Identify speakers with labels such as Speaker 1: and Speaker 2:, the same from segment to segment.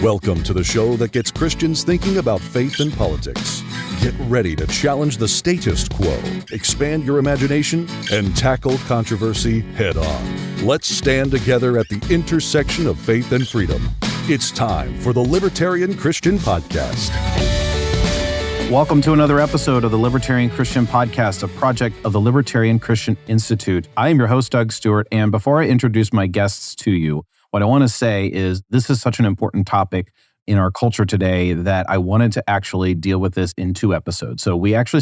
Speaker 1: Welcome to the show that gets Christians thinking about faith and politics. Get ready to challenge the status quo, expand your imagination, and tackle controversy head on. Let's stand together at the intersection of faith and freedom. It's time for the Libertarian Christian Podcast.
Speaker 2: Welcome to another episode of the Libertarian Christian Podcast, a project of the Libertarian Christian Institute. I am your host, Doug Stewart, and before I introduce my guests to you, what I want to say is this is such an important topic in our culture today that I wanted to actually deal with this in 2 episodes. So we actually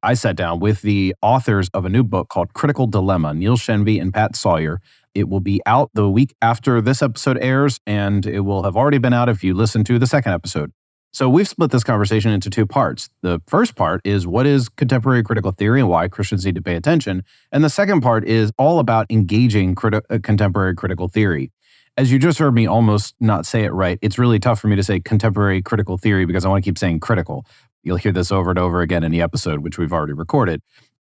Speaker 2: I sat down with the authors of a new book called Critical Dilemma, Neil Shenvi and Pat Sawyer. It will be out the week after this episode airs, and it will have already been out if you listen to the second episode. So we've split this conversation into 2 parts. The first part is what is contemporary critical theory and why Christians need to pay attention. And the second part is all about engaging contemporary critical theory. As you just heard me almost not say it right, it's really tough for me to say contemporary critical theory because I want to keep saying critical. You'll hear this over and over again in the episode, which we've already recorded.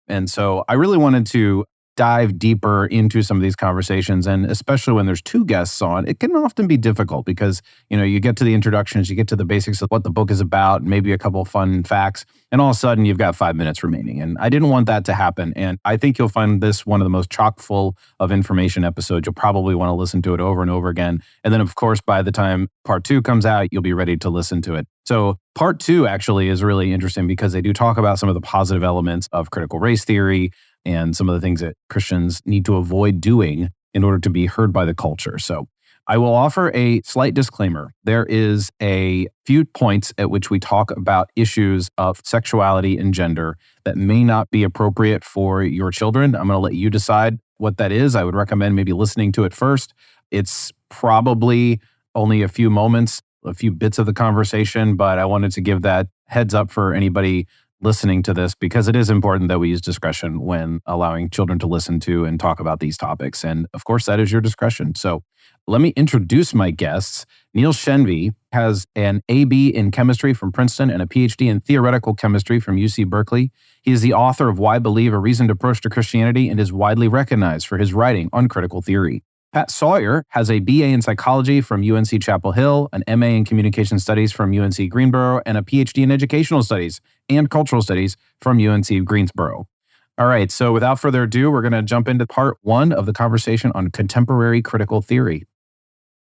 Speaker 2: And so I really wanted to dive deeper into some of these conversations, and especially when there's 2 guests on, it can often be difficult because, you get to the introductions, you get to the basics of what the book is about, maybe a couple of fun facts, and all of a sudden you've got 5 minutes remaining. And I didn't want that to happen. And I think you'll find this one of the most chock full of information episodes. You'll probably want to listen to it over and over again. And then, of course, by the time part 2 comes out, you'll be ready to listen to it. So part 2 actually is really interesting because they do talk about some of the positive elements of critical race theory and some of the things that Christians need to avoid doing in order to be heard by the culture. So I will offer a slight disclaimer. There is a few points at which we talk about issues of sexuality and gender that may not be appropriate for your children. I'm going to let you decide what that is. I would recommend maybe listening to it first. It's probably only a few moments, a few bits of the conversation, but I wanted to give that heads up for anybody listening to this because it is important that we use discretion when allowing children to listen to and talk about these topics. And of course, that is your discretion. So let me introduce my guests. Neil Shenvi has an AB in chemistry from Princeton and a PhD in theoretical chemistry from UC Berkeley. He is the author of Why Believe? A Reasoned Approach to Christianity and is widely recognized for his writing on critical theory. Pat Sawyer has a BA in psychology from UNC Chapel Hill, an MA in communication studies from UNC Greensboro, and a PhD in educational studies and cultural studies from UNC Greensboro. All right, so without further ado, we're going to jump into part 1 of the conversation on contemporary critical theory.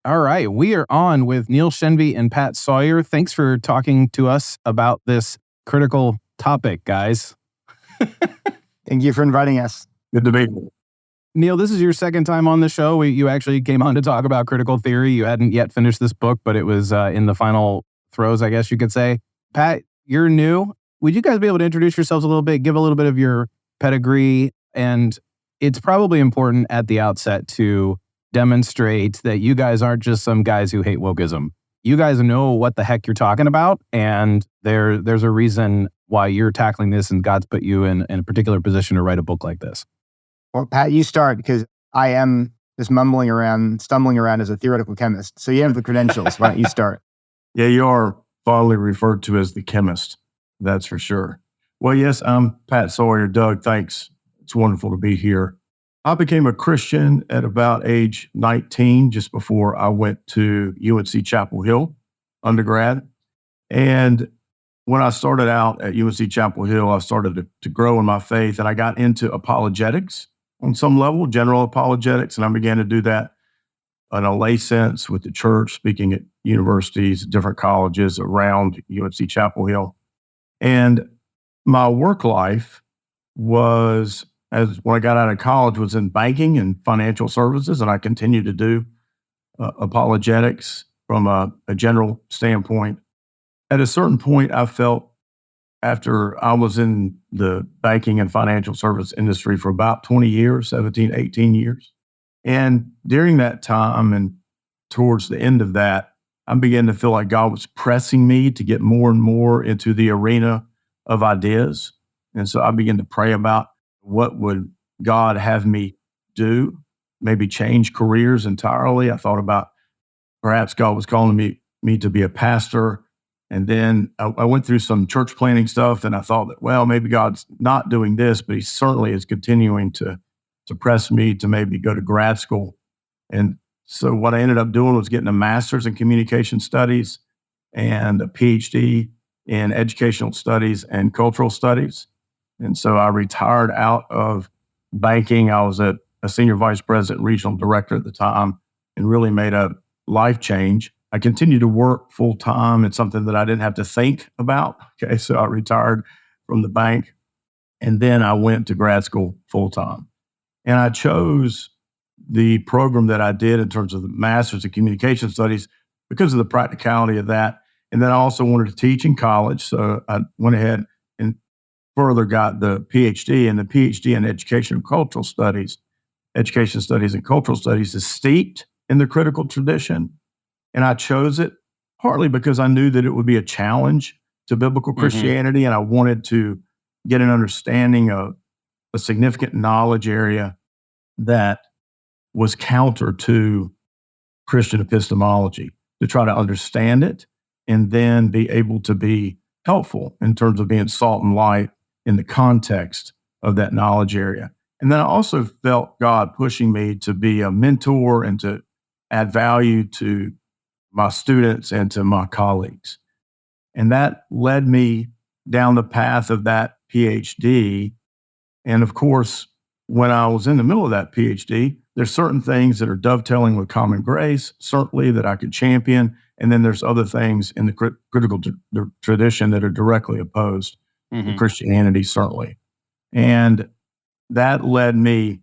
Speaker 2: All right, we are on with Neil Shenvi and Pat Sawyer. Thanks for talking to us about this critical topic, guys.
Speaker 3: Thank you for inviting us.
Speaker 4: Good to be here.
Speaker 2: Neil, this is your second time on the show. You actually came on to talk about critical theory. You hadn't yet finished this book, but it was in the final throes, I guess you could say. Pat, you're new. Would you guys be able to introduce yourselves a little bit, give a little bit of your pedigree? And it's probably important at the outset to demonstrate that you guys aren't just some guys who hate wokeism. You guys know what the heck you're talking about, and there's a reason why you're tackling this, and God's put you in a particular position to write a book like this.
Speaker 3: Well, Pat, you start because I am just stumbling around as a theoretical chemist. So you have the credentials. Why don't you start?
Speaker 4: Yeah, you are fondly referred to as the chemist. That's for sure. Well, yes, I'm Pat Sawyer. Doug, thanks. It's wonderful to be here. I became a Christian at about age 19, just before I went to UNC Chapel Hill undergrad. And when I started out at UNC Chapel Hill, I started to grow in my faith, and I got into apologetics on some level, general apologetics, and I began to do that in a lay sense with the church, speaking at universities, different colleges around UNC Chapel Hill. And my work life was, when I got out of college, was in banking and financial services, and I continued to do apologetics from a general standpoint. At a certain point, I felt, after I was in the banking and financial service industry for about 20 years, 17, 18 years. And during that time and towards the end of that, I began to feel like God was pressing me to get more and more into the arena of ideas. And so I began to pray about what would God have me do, maybe change careers entirely. I thought about perhaps God was calling me to be a pastor. And then I went through some church planning stuff, and I thought that, well, maybe God's not doing this, but he certainly is continuing to press me to maybe go to grad school. And So what I ended up doing was getting a master's in communication studies and a PhD in educational studies and cultural studies. And so I retired out of banking. I was a senior vice president, regional director at the time, and really made a life change. I continued to work full time. It's something that I didn't have to think about. Okay. So I retired from the bank, and then I went to grad school full time. And I chose the program that I did in terms of the master's in communication studies because of the practicality of that. And then I also wanted to teach in college. So I went ahead and further got the PhD, and the PhD in education and cultural studies. Education studies and cultural studies is steeped in the critical tradition. And I chose it partly because I knew that it would be a challenge to biblical Christianity. And I wanted to get an understanding of a significant knowledge area that was counter to Christian epistemology, to try to understand it and then be able to be helpful in terms of being salt and light in the context of that knowledge area. And then I also felt God pushing me to be a mentor and to add value to my students and to my colleagues. And that led me down the path of that PhD. And of course, when I was in the middle of that PhD, there's certain things that are dovetailing with common grace, certainly that I could champion. And then there's other things in the critical tradition that are directly opposed to Christianity, certainly. And that led me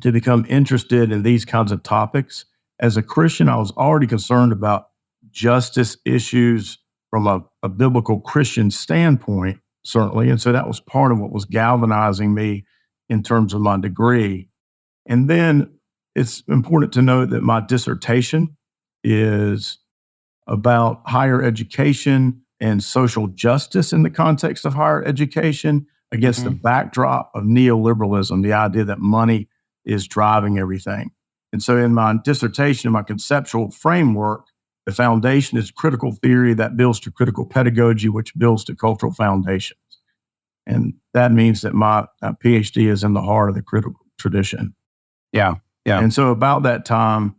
Speaker 4: to become interested in these kinds of topics. As a Christian, I was already concerned about justice issues from a biblical Christian standpoint, certainly. And so that was part of what was galvanizing me in terms of my degree. And then it's important to note that my dissertation is about higher education and social justice in the context of higher education against the backdrop of neoliberalism, the idea that money is driving everything. And so in my dissertation, in my conceptual framework, the foundation is critical theory that builds to critical pedagogy, which builds to cultural foundations. And that means that my PhD is in the heart of the critical tradition.
Speaker 2: Yeah.
Speaker 4: And so about that time,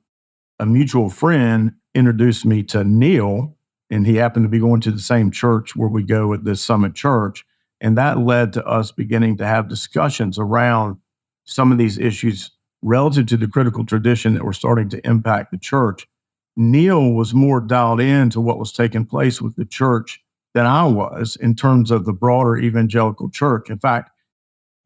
Speaker 4: a mutual friend introduced me to Neil, and he happened to be going to the same church where we go at this Summit Church. And that led to us beginning to have discussions around some of these issues relative to the critical tradition that were starting to impact the church. Neil was more dialed into what was taking place with the church than I was in terms of the broader evangelical church. In fact,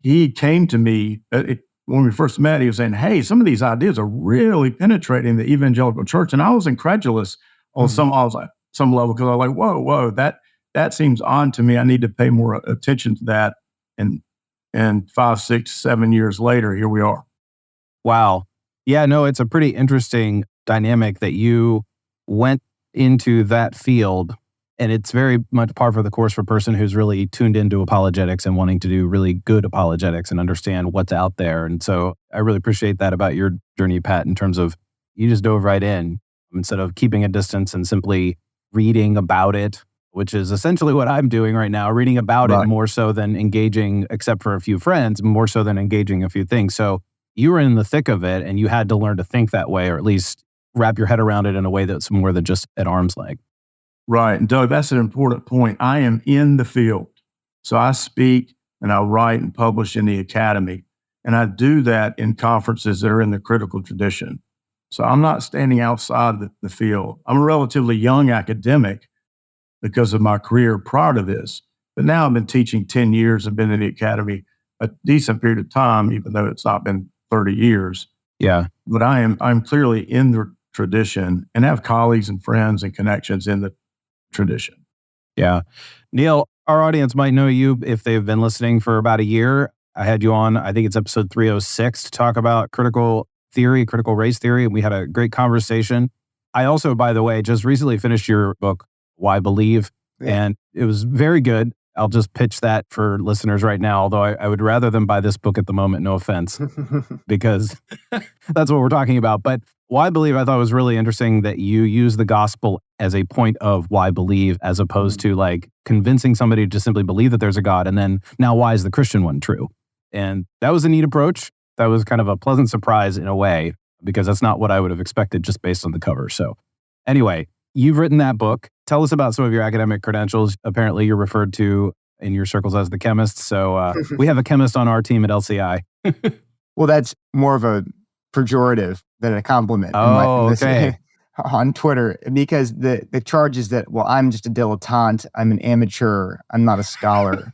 Speaker 4: he came to me when we first met. He was saying, "Hey, some of these ideas are really penetrating the evangelical church," and I was incredulous on some level because I was like, "Whoa, that seems odd to me. I need to pay more attention to that." And 5, 6, 7 years later, here we are.
Speaker 2: Wow. Yeah, no, it's a pretty interesting dynamic that you went into that field. And it's very much par for the course for a person who's really tuned into apologetics and wanting to do really good apologetics and understand what's out there. And so I really appreciate that about your journey, Pat, in terms of you just dove right in instead of keeping a distance and simply reading about it, which is essentially what I'm doing right now, reading about it more so than engaging, except for a few friends, more so than engaging a few things. So you were in the thick of it and you had to learn to think that way, or at least wrap your head around it in a way that's more than just at arm's length.
Speaker 4: Right. And Doug, that's an important point. I am in the field. So I speak and I write and publish in the academy. And I do that in conferences that are in the critical tradition. So I'm not standing outside the field. I'm a relatively young academic because of my career prior to this. But now I've been teaching 10 years. I've been in the academy a decent period of time, even though it's not been 30 years.
Speaker 2: Yeah.
Speaker 4: But I'm clearly in the tradition and have colleagues and friends and connections in the tradition.
Speaker 2: Yeah. Neil, our audience might know you if they've been listening for about a year. I had you on, I think it's episode 306, to talk about critical theory, critical race theory, and we had a great conversation. I also, by the way, just recently finished your book, Why Believe, and it was very good. I'll just pitch that for listeners right now, although I would rather them buy this book at the moment, no offense, because that's what we're talking about. But Why Believe, I thought was really interesting that you use the gospel as a point of why believe, as opposed to like convincing somebody to simply believe that there's a God, and then now why is the Christian one true? And that was a neat approach. That was kind of a pleasant surprise in a way. because that's not what I would have expected just based on the cover. So anyway, you've written that book. Tell us about some of your academic credentials. Apparently, you're referred to in your circles as the chemist. So we have a chemist on our team at LCI.
Speaker 3: Well, that's more of a pejorative than a compliment
Speaker 2: Okay.
Speaker 3: on Twitter, because the charge is that, well, I'm just a dilettante, I'm an amateur, I'm not a scholar,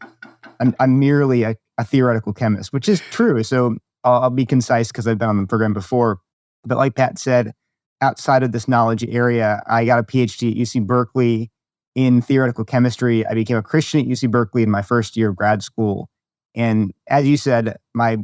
Speaker 3: I'm merely a theoretical chemist, which is true. So I'll be concise because I've been on the program before. But like Pat said, outside of this knowledge area, I got a PhD at UC Berkeley in theoretical chemistry. I became a Christian at UC Berkeley in my first year of grad school. And as you said, my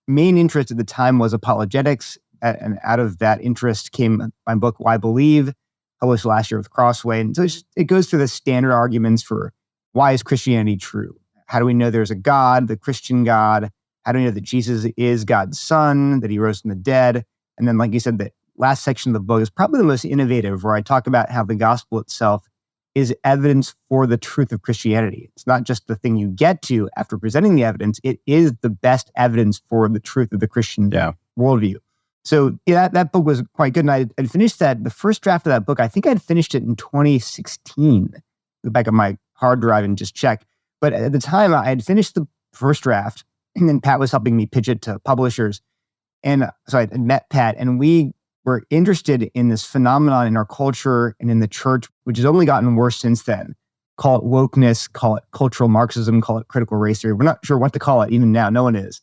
Speaker 3: main interest at the time was apologetics. And out of that interest came my book, Why Believe, published last year with Crossway. And so it goes through the standard arguments for why is Christianity true? How do we know there's a God, the Christian God? How do we know that Jesus is God's son, that he rose from the dead? And then, like you said, the last section of the book is probably the most innovative, where I talk about how the gospel itself is evidence for the truth of Christianity. It's not just the thing you get to after presenting the evidence. It is the best evidence for the truth of the Christian worldview. So yeah, that book was quite good. And I'd finished the first draft of that book, I think I'd finished it in 2016. Go back on my hard drive and just check. But at the time, I had finished the first draft, and then Pat was helping me pitch it to publishers. And so I met Pat, and we were interested in this phenomenon in our culture and in the church, which has only gotten worse since then. Call it wokeness, call it cultural Marxism, call it critical race theory. We're not sure what to call it even now. No one is.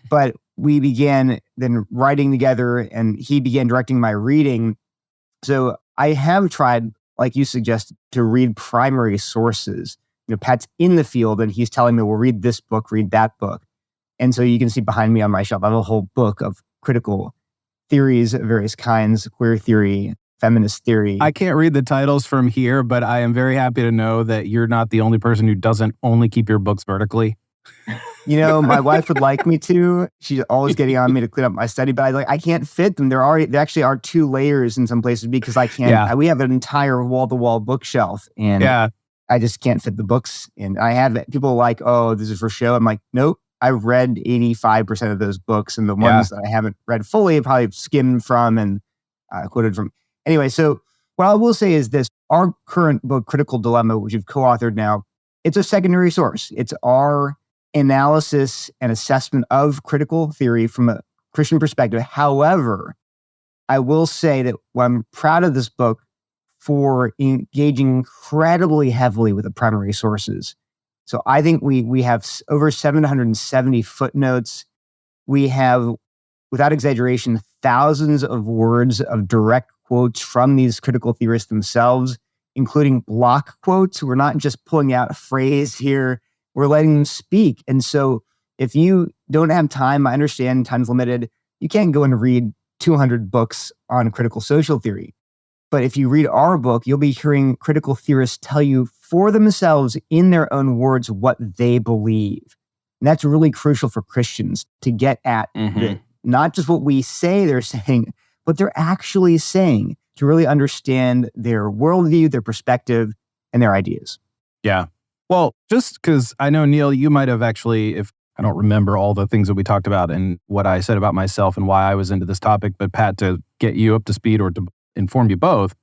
Speaker 3: But we began then writing together, and he began directing my reading. So I have tried, like you suggested, to read primary sources. Pat's in the field, and he's telling me, well, read this book, read that book. And so you can see behind me on my shelf, I have a whole book of critical theories of various kinds, queer theory, feminist theory.
Speaker 2: I can't read the titles from here, but I am very happy to know that you're not the only person who doesn't only keep your books vertically.
Speaker 3: My wife would like me to. She's always getting on me to clean up my study, but I can't fit them. There actually are 2 layers in some places because I can't.
Speaker 2: Yeah.
Speaker 3: We have an entire wall-to-wall bookshelf, and I just can't fit the books. And I have people like, oh, this is for show. I'm like, nope. I've read 85% of those books, and the ones that I haven't read fully, I've probably skimmed from and quoted from. Anyway, so what I will say is this: our current book, Critical Dilemma, which you've co-authored now, it's a secondary source. It's our analysis and assessment of critical theory from a Christian perspective. However, I will say that I'm proud of this book for engaging incredibly heavily with the primary sources. So I think we have over 770 footnotes. We have, without exaggeration, thousands of words of direct quotes from these critical theorists themselves, including block quotes. We're not just pulling out a phrase here, we're letting them speak. And so if you don't have time, I understand time's limited. You can't go and read 200 books on critical social theory. But if you read our book, you'll be hearing critical theorists tell you for themselves in their own words what they believe. And that's really crucial for Christians to get at not just what we say they're saying, but they're actually saying, to really understand their worldview, their perspective, and their ideas.
Speaker 2: Yeah. Well, just because I know, Neil, you might have actually, if I don't remember all the things that we talked about and what I said about myself and why I was into this topic, but Pat, to get you up to speed or to inform you both,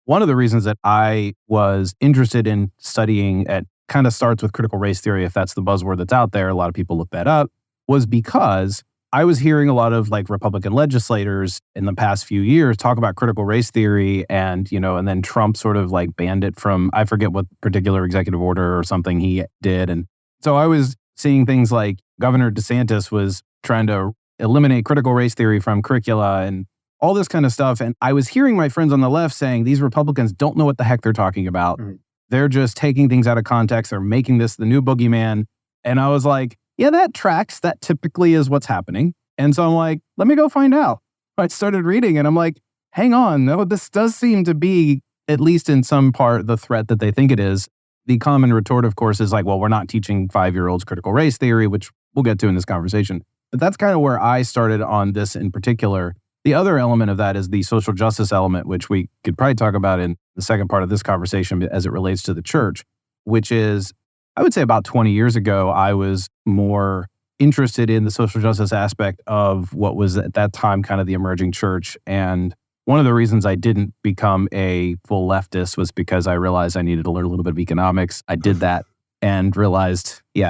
Speaker 2: one of the reasons that I was interested in studying kind of starts with critical race theory, if that's the buzzword that's out there, a lot of people look that up, was because I was hearing a lot of Republican legislators in the past few years talk about critical race theory, and then Trump sort of banned it from, I forget what particular executive order or something he did. And so I was seeing things like Governor DeSantis was trying to eliminate critical race theory from curricula and all this kind of stuff. And I was hearing my friends on the left saying these Republicans don't know what the heck they're talking about. Mm-hmm. They're just taking things out of context. They're making this the new boogeyman. And I was like, yeah, that tracks. That typically is what's happening. And so I'm like, let me go find out. I started reading and I'm like, hang on. No, this does seem to be, at least in some part, the threat that they think it is. The common retort, of course, is well, we're not teaching 5-year-olds critical race theory, which we'll get to in this conversation. But that's kind of where I started on this in particular. The other element of that is the social justice element, which we could probably talk about in the second part of this conversation as it relates to the church, which is, I would say about 20 years ago, I was more interested in the social justice aspect of what was at that time kind of the emerging church. And one of the reasons I didn't become a full leftist was because I realized I needed to learn a little bit of economics. I did that and realized, we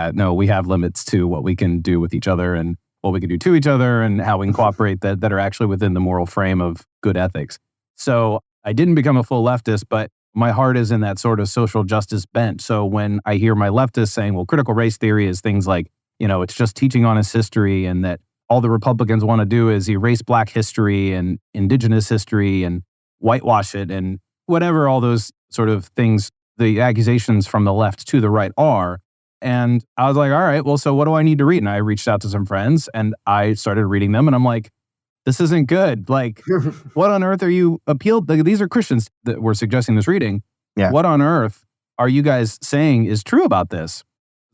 Speaker 2: have limits to what we can do with each other and what we can do to each other and how we can cooperate that are actually within the moral frame of good ethics. So I didn't become a full leftist, but my heart is in that sort of social justice bent. So when I hear my leftists saying, well, critical race theory is things like, it's just teaching honest history, and that all the Republicans want to do is erase Black history and Indigenous history and whitewash it and whatever all those sort of things, the accusations from the left to the right are. And I was like, all right, well, so what do I need to read? And I reached out to some friends and I started reading them, and I'm like, this isn't good. Like, what on earth are you appealed? These are Christians that were suggesting this reading.
Speaker 3: Yeah.
Speaker 2: What on earth are you guys saying is true about this?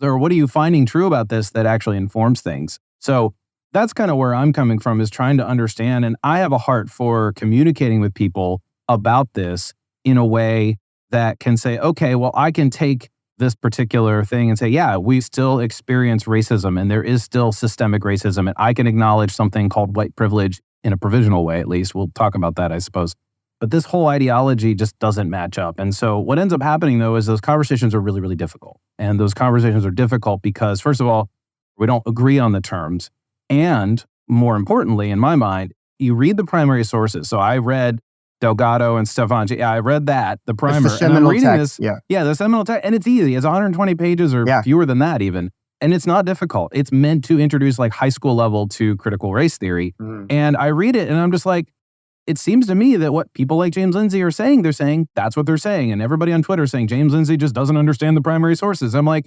Speaker 2: Or what are you finding true about this that actually informs things? So that's kind of where I'm coming from, is trying to understand. And I have a heart for communicating with people about this in a way that can say, okay, well, I can take this particular thing and say, yeah, we still experience racism and there is still systemic racism. And I can acknowledge something called white privilege in a provisional way, at least. We'll talk about that, I suppose. But this whole ideology just doesn't match up. And so what ends up happening, though, is those conversations are really, really difficult. And those conversations are difficult because, first of all, we don't agree on the terms. And more importantly, in my mind, you read the primary sources. So I read Delgado and Stefan. I read that, the primer.
Speaker 3: It's the seminal
Speaker 2: and I'm reading
Speaker 3: text.
Speaker 2: this. Yeah, the seminal text. And it's easy. It's 120 pages or fewer than that even. And it's not difficult. It's meant to introduce like high school level to critical race theory. Mm-hmm. And I read it and I'm just like, it seems to me that what people like James Lindsay are saying, they're saying that's what they're saying. And everybody on Twitter is saying James Lindsay just doesn't understand the primary sources. I'm like,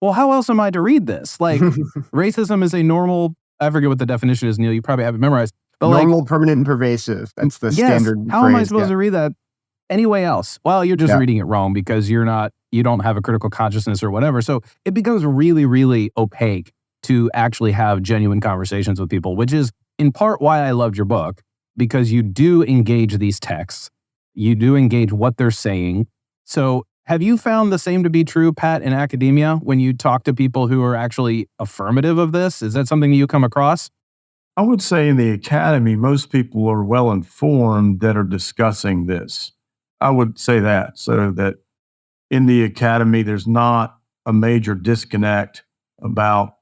Speaker 2: well, how else am I to read this? Like, racism is a normal, I forget what the definition is, Neil. You probably have it memorized. But
Speaker 3: normal, permanent, and pervasive. That's the standard
Speaker 2: How
Speaker 3: phrase,
Speaker 2: am I supposed to read that any way else? Well, you're just reading it wrong because you don't have a critical consciousness or whatever. So it becomes really, really opaque to actually have genuine conversations with people, which is in part why I loved your book, because you do engage these texts. You do engage what they're saying. So have you found the same to be true, Pat, in academia when you talk to people who are actually affirmative of this? Is that something you come across?
Speaker 4: I would say in the academy, most people are well informed that are discussing this. I would say that, so that in the academy, there's not a major disconnect about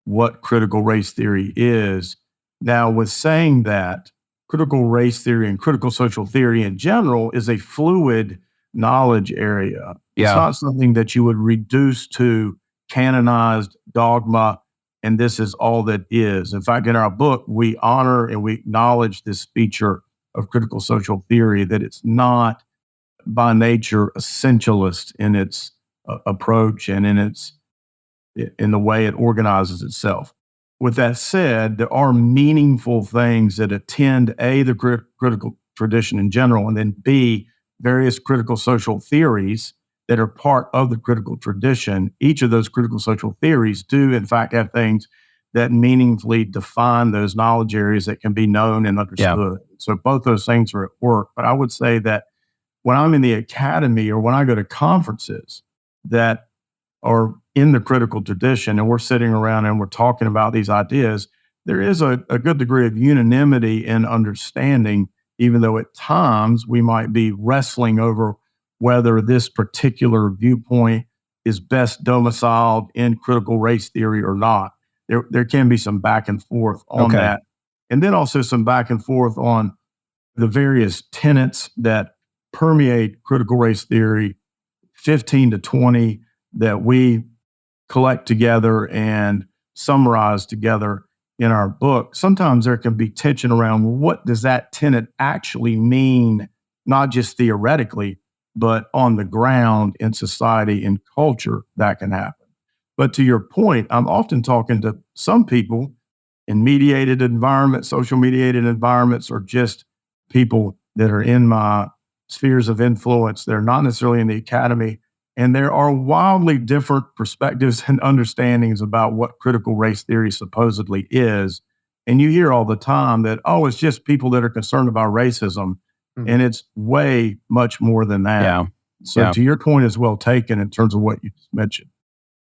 Speaker 4: what critical race theory is. Now, with saying that, critical race theory and critical social theory in general is a fluid knowledge area.
Speaker 2: Yeah.
Speaker 4: It's not something that you would reduce to canonized dogma, and this is all that is. In fact, in our book, we honor and we acknowledge this feature of critical social theory, that it's not by nature essentialist in its approach and in the way it organizes itself. With that said, there are meaningful things that attend A, the critical tradition in general, and then B, various critical social theories that are part of the critical tradition. Each of those critical social theories do, in fact, have things that meaningfully define those knowledge areas that can be known and understood. Yeah. So both those things are at work. But I would say that when I'm in the academy or when I go to conferences that are in the critical tradition and we're sitting around and we're talking about these ideas, there is a good degree of unanimity in understanding, even though at times we might be wrestling over whether this particular viewpoint is best domiciled in critical race theory or not. There can be some back and forth on that. And then also some back and forth on the various tenets that permeate critical race theory, 15 to 20 that we collect together and summarize together in our book. Sometimes there can be tension around what does that tenet actually mean, not just theoretically, but on the ground in society and culture. That can happen. But to your point, I'm often talking to some people in mediated environments, social mediated environments, or just people that are in my spheres of influence. They're not necessarily in the academy. And there are wildly different perspectives and understandings about what critical race theory supposedly is. And you hear all the time that, oh, it's just people that are concerned about racism. Mm-hmm. And it's way much more than that. So to your point is well taken in terms of what you just mentioned.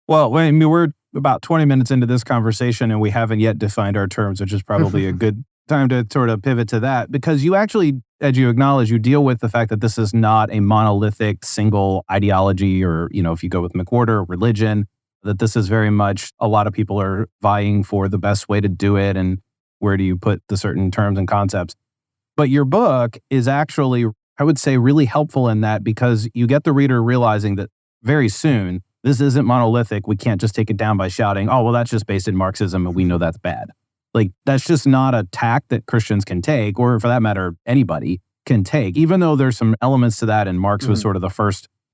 Speaker 2: Well, I mean, we're about 20 minutes into this conversation and we haven't yet defined our terms, which is probably a good time to sort of pivot to that, because you actually, as you acknowledge, you deal with the fact that this is not a monolithic single ideology or, if you go with McWhorter, religion, that this is very much a lot of people are vying for the best way to do it and where do you put the certain terms and concepts. But your book is actually, I would say, really helpful in that because you get the reader realizing that very soon, this isn't monolithic. We can't just take it down by shouting, oh, well, that's just based in Marxism and we know that's bad. Like, that's just not a tack that Christians can take, or for that matter, anybody can take, even though there's some elements to that. And Marx was sort of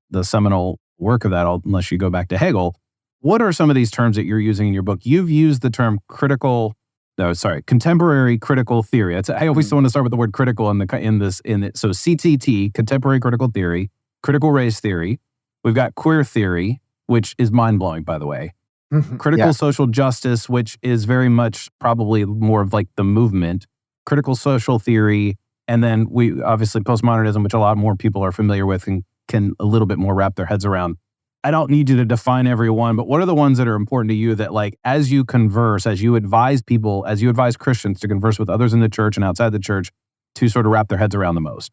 Speaker 2: the seminal work of that, unless you go back to Hegel. What are some of these terms that you're using in your book? You've used the term contemporary critical theory. I always want to start with the word critical So CTT, contemporary critical theory, critical race theory. We've got queer theory, which is mind-blowing, by the way. Critical social justice, which is very much probably more of like the movement. Critical social theory. And then we obviously postmodernism, which a lot more people are familiar with and can a little bit more wrap their heads around. I don't need you to define every one, but what are the ones that are important to you that, like, as you converse, as you advise people, as you advise Christians to converse with others in the church and outside the church to sort of wrap their heads around the most?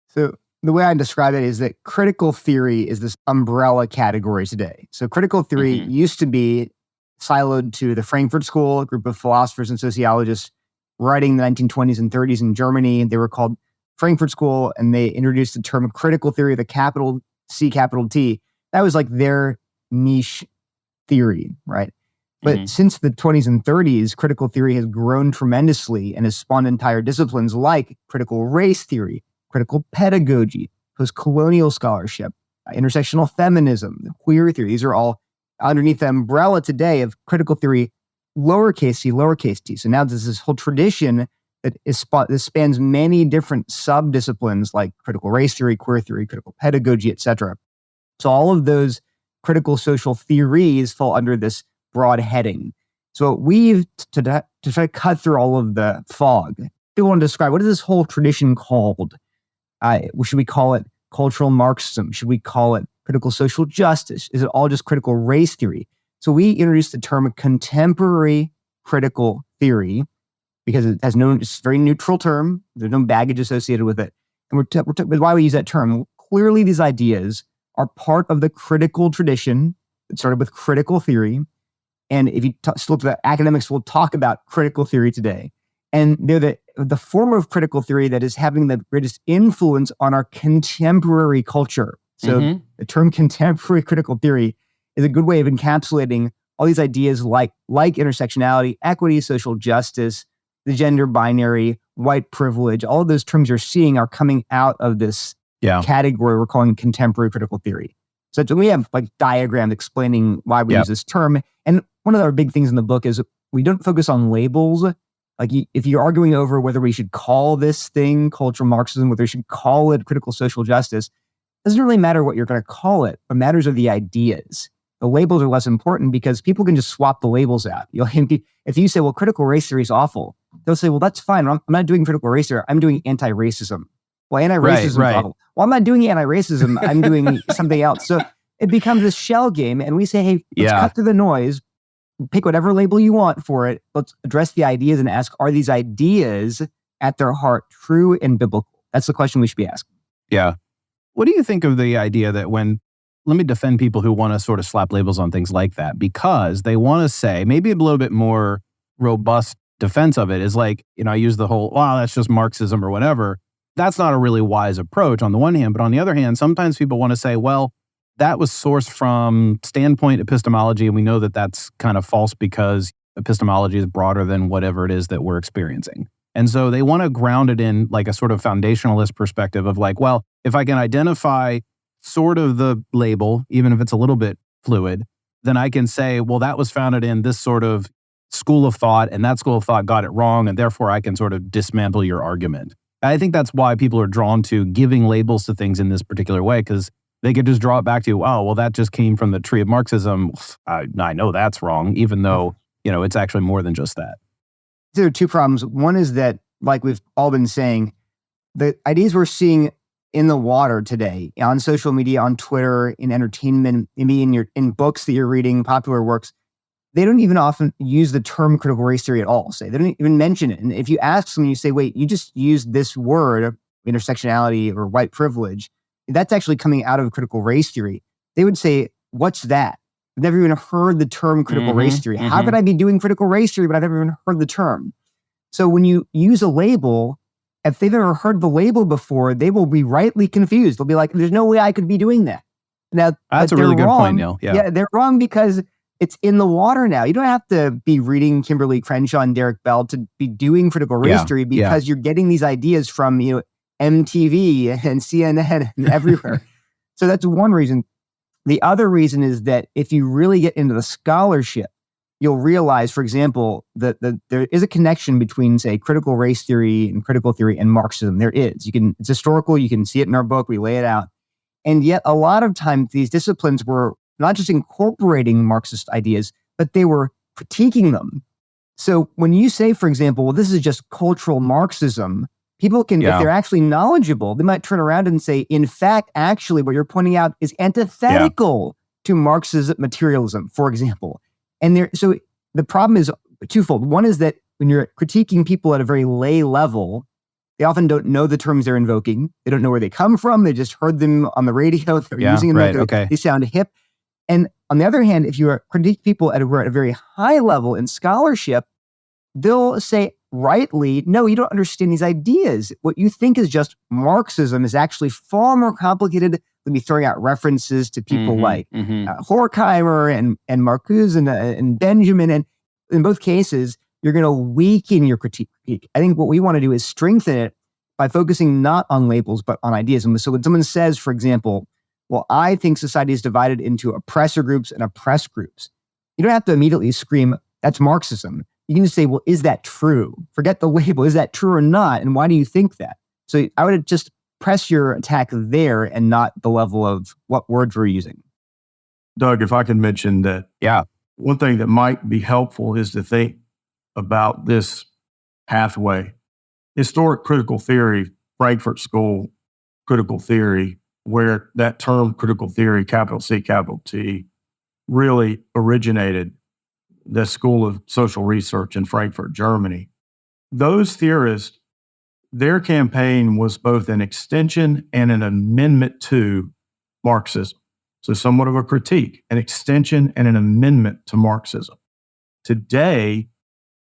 Speaker 3: So the way I describe it is that critical theory is this umbrella category today. So critical theory used to be siloed to the Frankfurt School, a group of philosophers and sociologists writing in the 1920s and 30s in Germany. They were called Frankfurt School, and they introduced the term critical theory, the capital C, capital T. That was like their niche theory, right? But since the 20s and 30s, critical theory has grown tremendously and has spawned entire disciplines like critical race theory, critical pedagogy, post-colonial scholarship, intersectional feminism, queer theory. These are all underneath the umbrella today of critical theory, lowercase c, lowercase t. So now there's this whole tradition that spans many different sub-disciplines like critical race theory, queer theory, critical pedagogy, etc. So all of those critical social theories fall under this broad heading. So we've, to try to cut through all of the fog, we want to describe, what is this whole tradition called? Should we call it cultural Marxism? Should we call it critical social justice? Is it all just critical race theory? So we introduced the term contemporary critical theory because it's a very neutral term. There's no baggage associated with it. And why we use that term. Clearly, these ideas are part of the critical tradition that started with critical theory. And if you look at that, academics will talk about critical theory today. And they're the form of critical theory that is having the greatest influence on our contemporary culture. So the term contemporary critical theory is a good way of encapsulating all these ideas like intersectionality, equity, social justice, the gender binary, white privilege. All of those terms you're seeing are coming out of this category we're calling contemporary critical theory. So we have like diagrams explaining why we use this term. And one of our big things in the book is we don't focus on labels. Like if you're arguing over whether we should call this thing cultural Marxism, whether we should call it critical social justice, it doesn't really matter what you're going to call it. What matters are the ideas. The labels are less important because people can just swap the labels out. If you say, well, critical race theory is awful, they'll say, well, that's fine. I'm not doing critical race theory. I'm doing anti-racism. Well, anti-racism is awful. Well, I'm not doing anti-racism. I'm doing something else. So it becomes this shell game. And we say, hey, let's cut through the noise. Pick whatever label you want for it. Let's address the ideas and ask, are these ideas at their heart true and biblical? That's the question we should be asking.
Speaker 2: Yeah. What do you think of the idea that let me defend people who want to sort of slap labels on things like that, because they want to say, maybe a little bit more robust defense of it is like, I use the whole, wow, that's just Marxism or whatever. That's not a really wise approach on the one hand. But on the other hand, sometimes people want to say, well, that was sourced from standpoint epistemology. And we know that that's kind of false because epistemology is broader than whatever it is that we're experiencing. And so they want to ground it in like a sort of foundationalist perspective of like, well, if I can identify sort of the label, even if it's a little bit fluid, then I can say, well, that was founded in this sort of school of thought, and that school of thought got it wrong, and therefore I can sort of dismantle your argument. I think that's why people are drawn to giving labels to things in this particular way, because they could just draw it back to, oh, well, that just came from the tree of Marxism. I know that's wrong, even though, it's actually more than just that.
Speaker 3: There are two problems. One is that, like we've all been saying, the ideas we're seeing in the water today, on social media, on Twitter, in entertainment, maybe in books that you're reading, popular works, they don't even often use the term critical race theory at all. Say they don't even mention it. And if you ask someone, you say, wait, you just used this word, intersectionality or white privilege, that's actually coming out of critical race theory. They would say, what's that? I've never even heard the term critical race theory. How could I be doing critical race theory, but I've never even heard the term? So when you use a label, if they've ever heard the label before, they will be rightly confused. They'll be like, there's no way I could be doing that. Now,
Speaker 2: that's a really good point, Neil.
Speaker 3: Yeah, they're wrong because it's in the water now. You don't have to be reading Kimberly Crenshaw and Derek Bell to be doing critical race theory because you're getting these ideas from MTV and CNN and everywhere. So that's one reason. The other reason is that if you really get into the scholarship, you'll realize, for example, that there is a connection between, say, critical race theory and critical theory and Marxism. There is. It's historical. You can see it in our book. We lay it out. And yet, a lot of times, these disciplines were not just incorporating Marxist ideas, but they were critiquing them. So when you say, for example, well, this is just cultural Marxism, people can, if they're actually knowledgeable, they might turn around and say, in fact, actually, what you're pointing out is antithetical to Marxist materialism, for example. And so the problem is twofold. One is that when you're critiquing people at a very lay level, they often don't know the terms they're invoking. They don't know where they come from. They just heard them on the radio. They're using them. They sound hip. And on the other hand, if you critique people at a very high level in scholarship, they'll say rightly, no, you don't understand these ideas. What you think is just Marxism is actually far more complicated. Let me throwing out references to people like Horkheimer and Marcuse and Benjamin. And in both cases, you're going to weaken your critique. I think what we want to do is strengthen it by focusing not on labels, but on ideas. And so when someone says, for example, well, I think society is divided into oppressor groups and oppressed groups, you don't have to immediately scream, that's Marxism. You can just say, well, is that true? Forget the label. Is that true or not? And why do you think that? So I would just press your attack there and not the level of what words we're using.
Speaker 4: Doug, if I can mention that, one thing that might be helpful is to think about this pathway. Historic critical theory, Frankfurt School critical theory, where that term critical theory, capital C, capital T, really originated, the School of Social Research in Frankfurt, Germany. Those theorists, their campaign was both an extension and an amendment to Marxism. So somewhat of a critique, an extension and an amendment to Marxism. Today,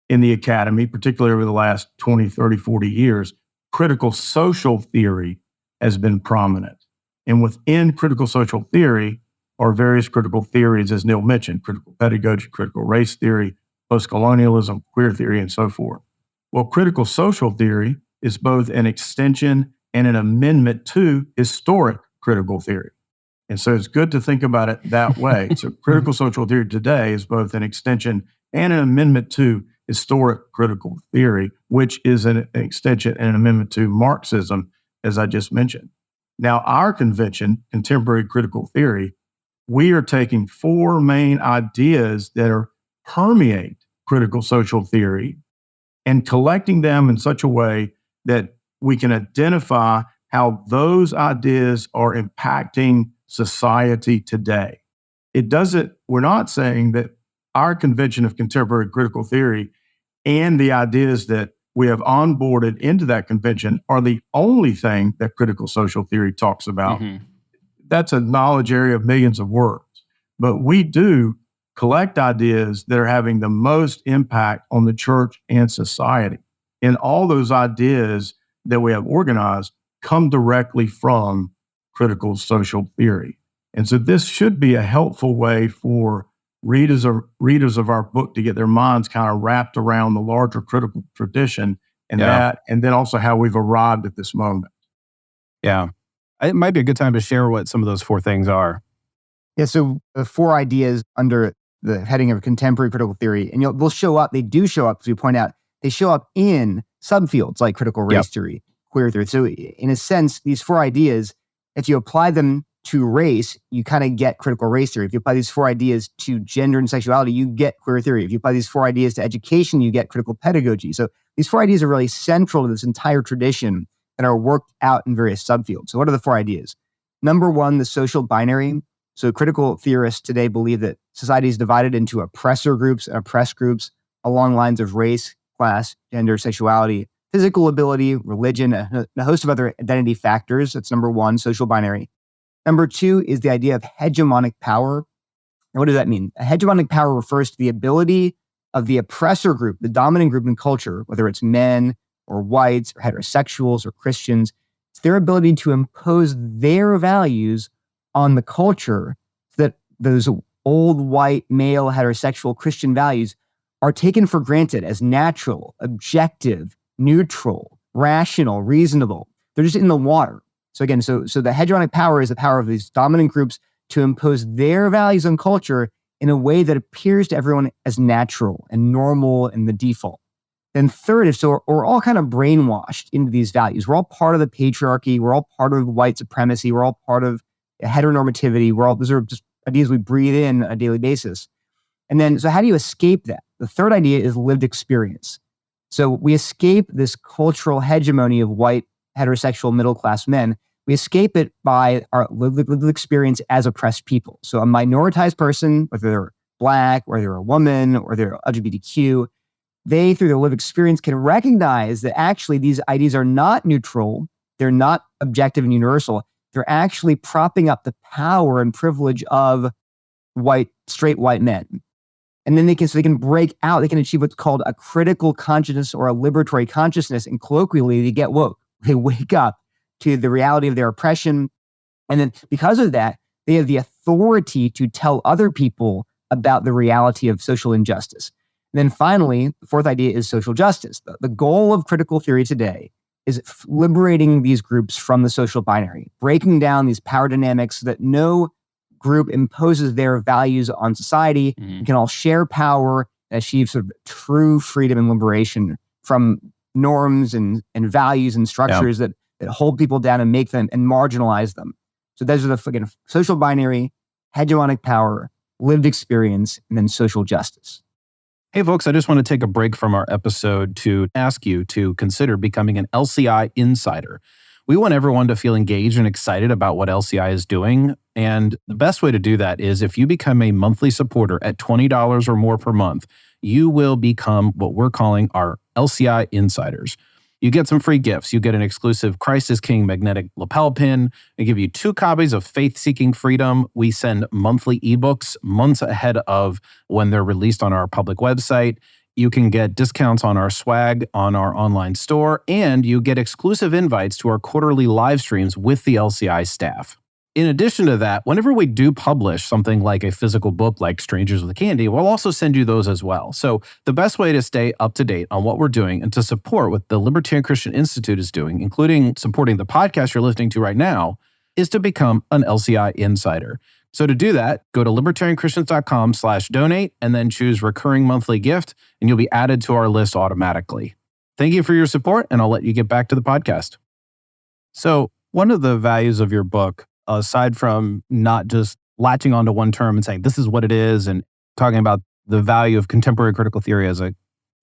Speaker 4: in the academy, particularly over the last 20, 30, 40 years, critical social theory has been prominent. And within critical social theory are various critical theories, as Neil mentioned, critical pedagogy, critical race theory, postcolonialism, queer theory, and so forth. Well, critical social theory is both an extension and an amendment to historic critical theory. And so it's good to think about it that way. So critical social theory today is both an extension and an amendment to historic critical theory, which is an extension and an amendment to Marxism, as I just mentioned. Now, our convention, Contemporary Critical Theory, we are taking four main ideas that permeate critical social theory and collecting them in such a way that we can identify how those ideas are impacting society today. We're not saying that our convention of contemporary critical theory and the ideas that we have onboarded into that convention are the only thing that critical social theory talks about. That's a knowledge area of millions of words. But we do collect ideas that are having the most impact on the church and society. And all those ideas that we have organized come directly from critical social theory. And so this should be a helpful way for readers of our book to get their minds kind of wrapped around the larger critical tradition and and then also how we've arrived at this moment.
Speaker 2: Yeah. It might be a good time to share what some of those four things are.
Speaker 3: Yeah, so the four ideas under the heading of contemporary critical theory, and they'll show up, they do show up, as we point out, they show up in subfields like critical race theory, queer theory. So in a sense, these four ideas, if you apply them to race, you kind of get critical race theory. If you apply these four ideas to gender and sexuality, you get queer theory. If you apply these four ideas to education, you get critical pedagogy. So these four ideas are really central to this entire tradition and are worked out in various subfields. So what are the four ideas? Number one, the social binary. So critical theorists today believe that society is divided into oppressor groups and oppressed groups along lines of race, class, gender, sexuality, physical ability, religion, and a host of other identity factors. That's number one, social binary. Number two is the idea of hegemonic power. And what does that mean? A hegemonic power refers to the ability of the oppressor group, the dominant group in culture, whether it's men or whites or heterosexuals or Christians. It's their ability to impose their values on the culture so that those old white male heterosexual Christian values are taken for granted as natural, objective, neutral, rational, reasonable. They're just in the water. So again, so the hegemonic power is the power of these dominant groups to impose their values on culture in a way that appears to everyone as natural and normal and the default. Then third, so we're all kind of brainwashed into these values. We're all part of the patriarchy. We're all part of white supremacy. We're all part of heteronormativity. Those are just ideas we breathe in on a daily basis. And then, so how do you escape that? The third idea is lived experience. So we escape this cultural hegemony of white, heterosexual, middle-class men. We escape it by our lived experience as oppressed people. So a minoritized person, whether they're Black, or they're a woman, or they're LGBTQ, they, through their lived experience, can recognize that actually these ideas are not neutral. They're not objective and universal. They're actually propping up the power and privilege of straight white men. And then they can break out, they can achieve what's called a critical consciousness or a liberatory consciousness. And colloquially, they get woke. They wake up to the reality of their oppression. And then because of that, they have the authority to tell other people about the reality of social injustice. And then finally, the fourth idea is social justice. The goal of critical theory today is liberating these groups from the social binary, breaking down these power dynamics so that no group imposes their values on society. We can all share power and achieve sort of true freedom and liberation from norms and values and structures that hold people down and make them and marginalize them. So those are the social binary, hegemonic power, lived experience, and then social justice.
Speaker 2: Hey, folks, I just want to take a break from our episode to ask you to consider becoming an LCI insider. We want everyone to feel engaged and excited about what LCI is doing. And the best way to do that is if you become a monthly supporter at $20 or more per month, you will become what we're calling our LCI insiders. You get some free gifts. You get an exclusive Christ is King magnetic lapel pin. They give you 2 copies of Faith Seeking Freedom. We send monthly ebooks months ahead of when they're released on our public website. You can get discounts on our swag on our online store, and you get exclusive invites to our quarterly live streams with the LCI staff. In addition to that, whenever we do publish something like a physical book like Strangers with Candy, we'll also send you those as well. So the best way to stay up to date on what we're doing and to support what the Libertarian Christian Institute is doing, including supporting the podcast you're listening to right now, is to become an LCI insider. So to do that, go to libertarianchristians.com/donate and then choose recurring monthly gift, and you'll be added to our list automatically. Thank you for your support, and I'll let you get back to the podcast. So one of the values of your book, aside from not just latching onto one term and saying this is what it is and talking about the value of contemporary critical theory as a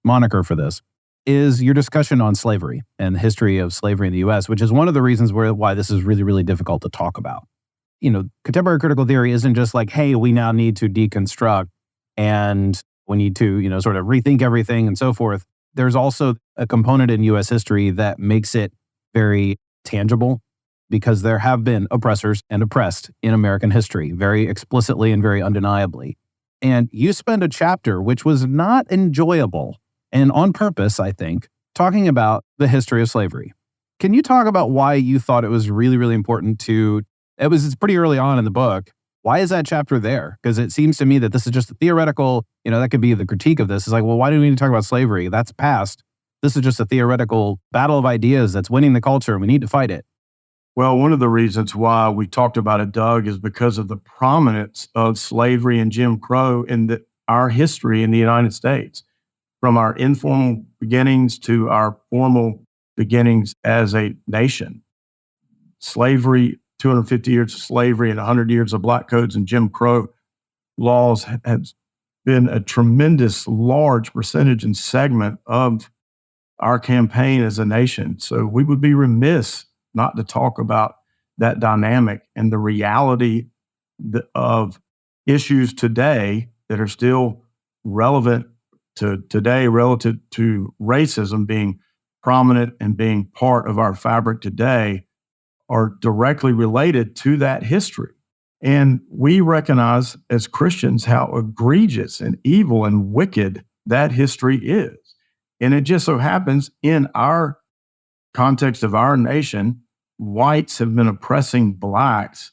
Speaker 2: moniker for this, is your discussion on slavery and the history of slavery in the U.S., which is one of the reasons why this is really, really difficult to talk about. You know, contemporary critical theory isn't just like, hey, we now need to deconstruct and we need to, sort of rethink everything and so forth. There's also a component in U.S. history that makes it very tangible, because there have been oppressors and oppressed in American history, very explicitly and very undeniably. And you spend a chapter, which was not enjoyable, and on purpose, I think, talking about the history of slavery. Can you talk about why you thought it was really, really important it's pretty early on in the book. Why is that chapter there? Because it seems to me that this is just a theoretical, that could be the critique of this. It's like, well, why do we need to talk about slavery? That's past. This is just a theoretical battle of ideas that's winning the culture, and we need to fight it.
Speaker 4: Well, one of the reasons why we talked about it, Doug, is because of the prominence of slavery and Jim Crow in our history in the United States, from our informal beginnings to our formal beginnings as a nation. Slavery, 250 years of slavery and 100 years of black codes and Jim Crow laws has been a tremendous, large percentage and segment of our campaign as a nation. So we would be remiss not to talk about that dynamic and the reality of issues today that are still relevant to today relative to racism being prominent and being part of our fabric today are directly related to that history. And we recognize as Christians how egregious and evil and wicked that history is. And it just so happens in our context of our nation, whites have been oppressing blacks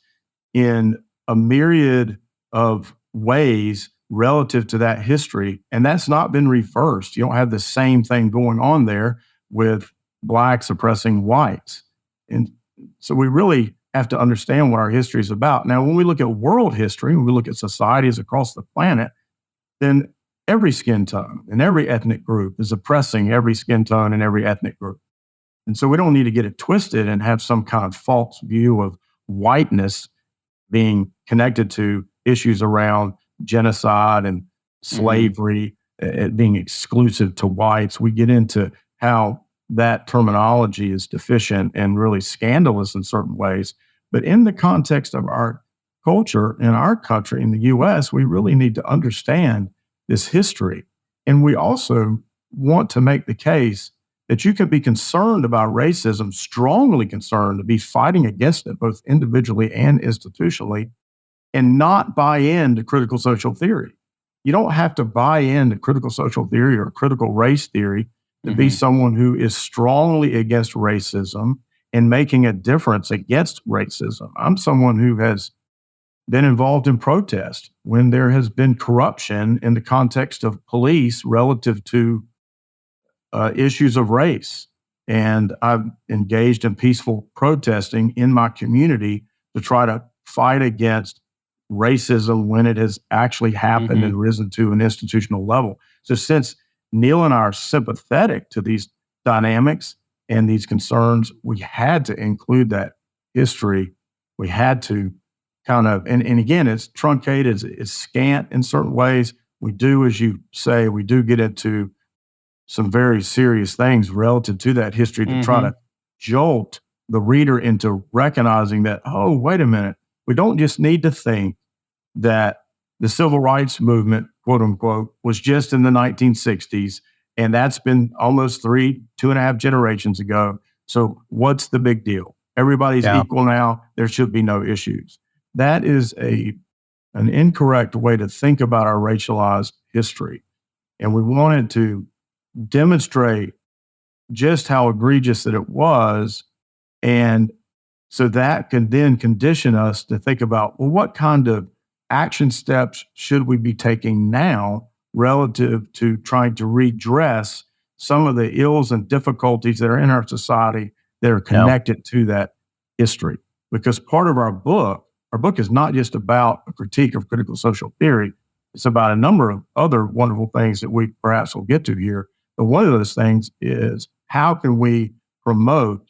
Speaker 4: in a myriad of ways relative to that history. And that's not been reversed. You don't have the same thing going on there with blacks oppressing whites. And so we really have to understand what our history is about. Now, when we look at world history, when we look at societies across the planet, then every skin tone and every ethnic group is oppressing every skin tone and every ethnic group. And so we don't need to get it twisted and have some kind of false view of whiteness being connected to issues around genocide and slavery being exclusive to whites. We get into how that terminology is deficient and really scandalous in certain ways. But in the context of our culture in our country, in the U.S., we really need to understand this history. And we also want to make the case that you can be concerned about racism, strongly concerned, to be fighting against it, both individually and institutionally, and not buy into critical social theory. You don't have to buy into critical social theory or critical race theory to be someone who is strongly against racism and making a difference against racism. I'm someone who has been involved in protest when there has been corruption in the context of police relative to issues of race. And I've engaged in peaceful protesting in my community to try to fight against racism when it has actually happened and risen to an institutional level. So since Neil and I are sympathetic to these dynamics and these concerns, we had to include that history. We had to kind of, and again, it's truncated, it's scant in certain ways. We do, as you say, we do get into some very serious things relative to that history to try to jolt the reader into recognizing that, oh, wait a minute, we don't just need to think that the civil rights movement, quote unquote, was just in the 1960s, and that's been almost 2.5 generations ago. So what's the big deal? Everybody's equal now. There should be no issues. That is an incorrect way to think about our racialized history. And we wanted to demonstrate just how egregious that it was. And so that can then condition us to think about, well, what kind of action steps should we be taking now relative to trying to redress some of the ills and difficulties that are in our society that are connected to that history? Because part of our book is not just about a critique of critical social theory. It's about a number of other wonderful things that we perhaps will get to here. But one of those things is, how can we promote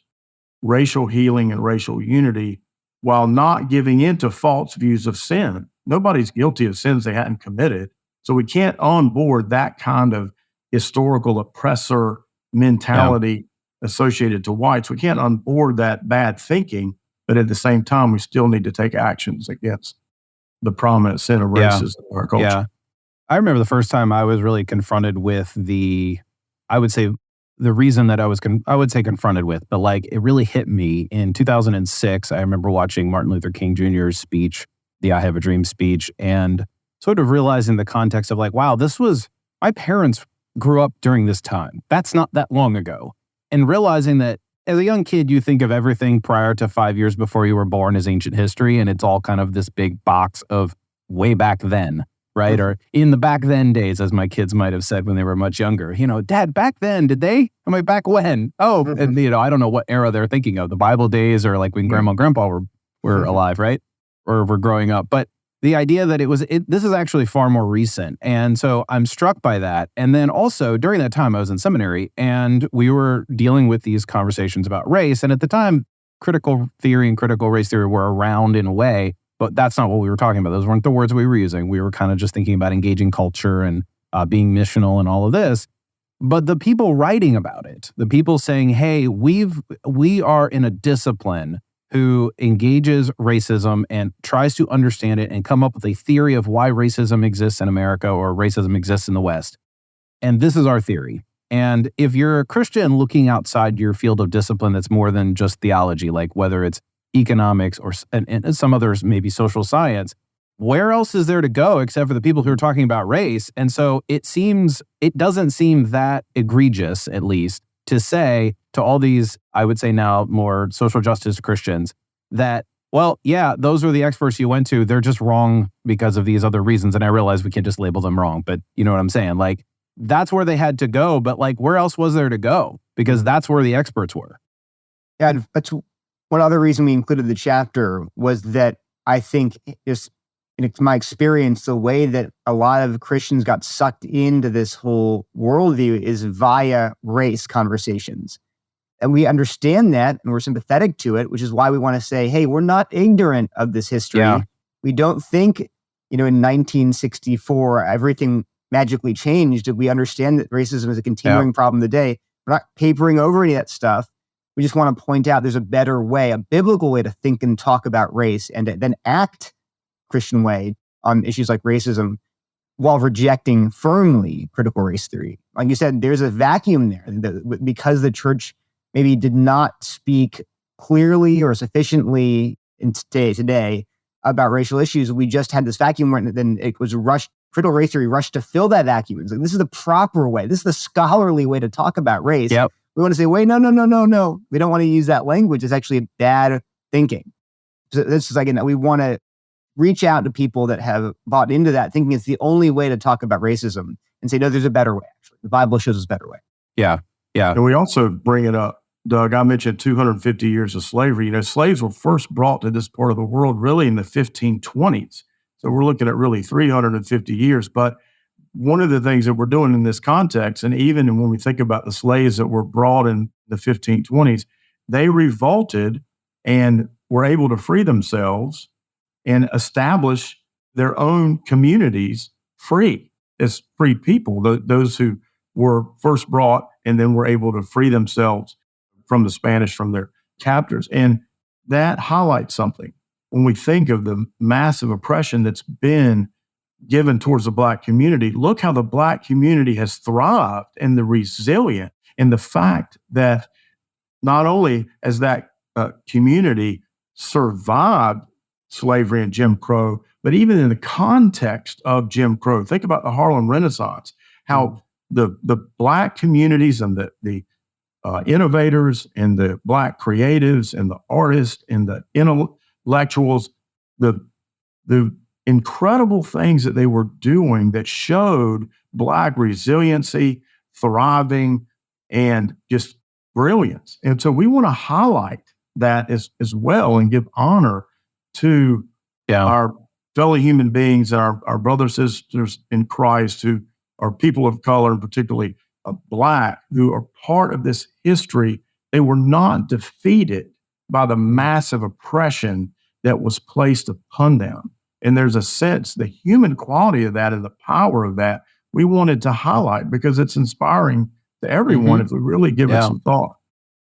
Speaker 4: racial healing and racial unity while not giving in to false views of sin? Nobody's guilty of sins they hadn't committed. So we can't onboard that kind of historical oppressor mentality associated to whites. We can't onboard that bad thinking, but at the same time, we still need to take actions against the prominent sin of racism in our culture.
Speaker 2: Yeah. I remember the first time I was really confronted with I would say the reason that I was confronted with, but like it really hit me in 2006. I remember watching Martin Luther King Jr.'s speech, the I Have a Dream speech, and sort of realizing the context of like, wow, my parents grew up during this time. That's not that long ago. And realizing that as a young kid, you think of everything prior to 5 years before you were born as ancient history, and it's all kind of this big box of way back then, right? Or in the back then days, as my kids might have said when they were much younger. Dad, back then, did they? I'm like, back when? Oh, and I don't know what era they're thinking of, the Bible days or like when Grandma and Grandpa were alive, right? Or were growing up. But the idea that this is actually far more recent. And so I'm struck by that. And then also during that time, I was in seminary and we were dealing with these conversations about race. And at the time, critical theory and critical race theory were around in a way, but that's not what we were talking about. Those weren't the words we were using. We were kind of just thinking about engaging culture and being missional and all of this. But the people writing about it, the people saying, hey, we are in a discipline who engages racism and tries to understand it and come up with a theory of why racism exists in America or racism exists in the West. And this is our theory. And if you're a Christian looking outside your field of discipline that's more than just theology, like whether it's economics or and some others, maybe social science, where else is there to go except for the people who are talking about race? And so it doesn't seem that egregious, at least, to say to all these, I would say now more social justice Christians, that, well, yeah, those are the experts you went to. They're just wrong because of these other reasons. And I realize we can't just label them wrong, but you know what I'm saying? Like, that's where they had to go. But like, where else was there to go? Because that's where the experts were.
Speaker 3: Yeah, that's one other reason we included the chapter was that I think just in my experience, the way that a lot of Christians got sucked into this whole worldview is via race conversations. And we understand that and we're sympathetic to it, which is why we want to say, hey, we're not ignorant of this history.
Speaker 2: Yeah.
Speaker 3: We don't think, in 1964, everything magically changed. We understand that racism is a continuing problem today. We're not papering over any of that stuff. We just want to point out there's a better way, a biblical way to think and talk about race and then act Christian way on issues like racism while rejecting firmly critical race theory. Like you said, there's a vacuum there because the church maybe did not speak clearly or sufficiently in today about racial issues. We just had this vacuum where then it was rushed, critical race theory rushed to fill that vacuum. It's like, this is the proper way. This is the scholarly way to talk about race.
Speaker 2: Yep.
Speaker 3: We want to say, wait, no. We don't want to use that language. It's actually bad thinking. So this is again, we want to reach out to people that have bought into that, thinking it's the only way to talk about racism, and say, no, there's a better way, actually. The Bible shows us a better way.
Speaker 2: Yeah.
Speaker 4: And we also bring it up, Doug, I mentioned 250 years of slavery. Slaves were first brought to this part of the world really in the 1520s. So we're looking at really 350 years. But one of the things that we're doing in this context, and even when we think about the slaves that were brought in the 1520s, they revolted and were able to free themselves and establish their own communities free as free people, those who were first brought and then were able to free themselves from the Spanish, from their captors. And that highlights something. When we think of the massive oppression that's been given towards the Black community, look how the Black community has thrived and the resilient, and the fact that not only has that community survived slavery and Jim Crow, but even in the context of Jim Crow, think about the Harlem Renaissance, how the Black communities and the innovators and the Black creatives and the artists and the intellectuals, the incredible things that they were doing that showed Black resiliency, thriving, and just brilliance. And so we want to highlight that as well and give honor to our fellow human beings, our brothers and sisters in Christ who are people of color, and particularly Black, who are part of this history. They were not defeated by the massive oppression that was placed upon them. And there's a sense, the human quality of that and the power of that, we wanted to highlight because it's inspiring to everyone if we really give it some thought.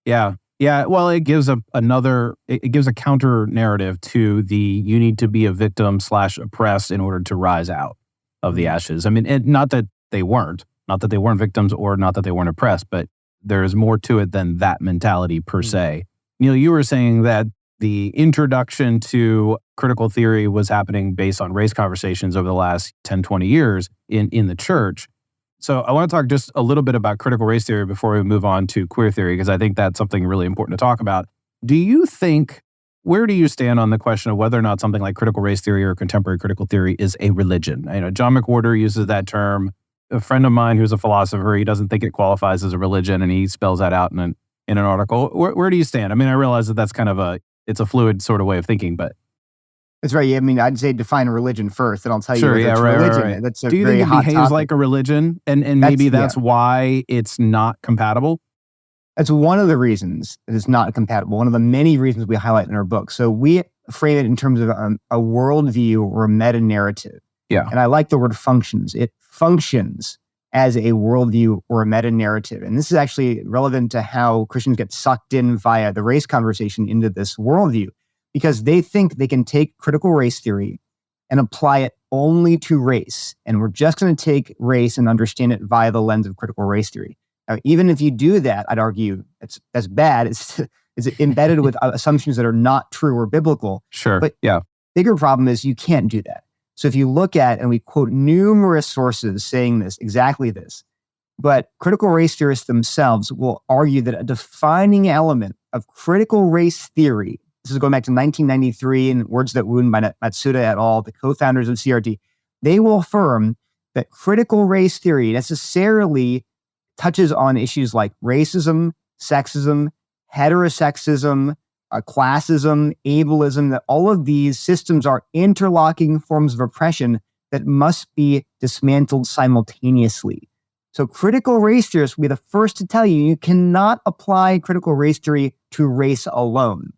Speaker 2: Yeah. Well, it gives it gives a counter narrative to the you need to be a victim / oppressed in order to rise out of the ashes. I mean, not that they weren't victims or not that they weren't oppressed, but there's more to it than that mentality per se. Neil, you were saying that the introduction to critical theory was happening based on race conversations over the last 10, 20 years in the church. So I want to talk just a little bit about critical race theory before we move on to queer theory, because I think that's something really important to talk about. Where do you stand on the question of whether or not something like critical race theory or contemporary critical theory is a religion? John McWhorter uses that term. A friend of mine who's a philosopher, he doesn't think it qualifies as a religion, and he spells that out in an article. Where do you stand? I mean, I realize that that's kind of it's a fluid sort of way of thinking, but.
Speaker 3: That's right. I mean, I'd say define a religion first, and I'll tell you
Speaker 2: whether
Speaker 3: it's religion.
Speaker 2: Right.
Speaker 3: That's a
Speaker 2: do you
Speaker 3: very
Speaker 2: think it
Speaker 3: hot
Speaker 2: behaves
Speaker 3: topic.
Speaker 2: like a religion, and maybe that's why it's not compatible?
Speaker 3: That's one of the reasons it is not compatible. One of the many reasons we highlight in our book. So we frame it in terms of a worldview or a meta-narrative.
Speaker 2: Yeah.
Speaker 3: And I like the word functions. It functions as a worldview or a meta-narrative. And this is actually relevant to how Christians get sucked in via the race conversation into this worldview, because they think they can take critical race theory and apply it only to race. And we're just going to take race and understand it via the lens of critical race theory. Now, even if you do that, I'd argue that's bad. It's embedded with assumptions that are not true or biblical.
Speaker 2: Sure.
Speaker 3: But
Speaker 2: yeah.
Speaker 3: Bigger problem is you can't do that. So if you look at, and we quote numerous sources saying this, exactly this, but critical race theorists themselves will argue that a defining element of critical race theory, this is going back to 1993 and Words That Wound by Matsuda et al., the co-founders of CRT, they will affirm that critical race theory necessarily touches on issues like racism, sexism, heterosexism, classism, ableism, that all of these systems are interlocking forms of oppression that must be dismantled simultaneously. So critical race theorists will be the first to tell you cannot apply critical race theory to race alone.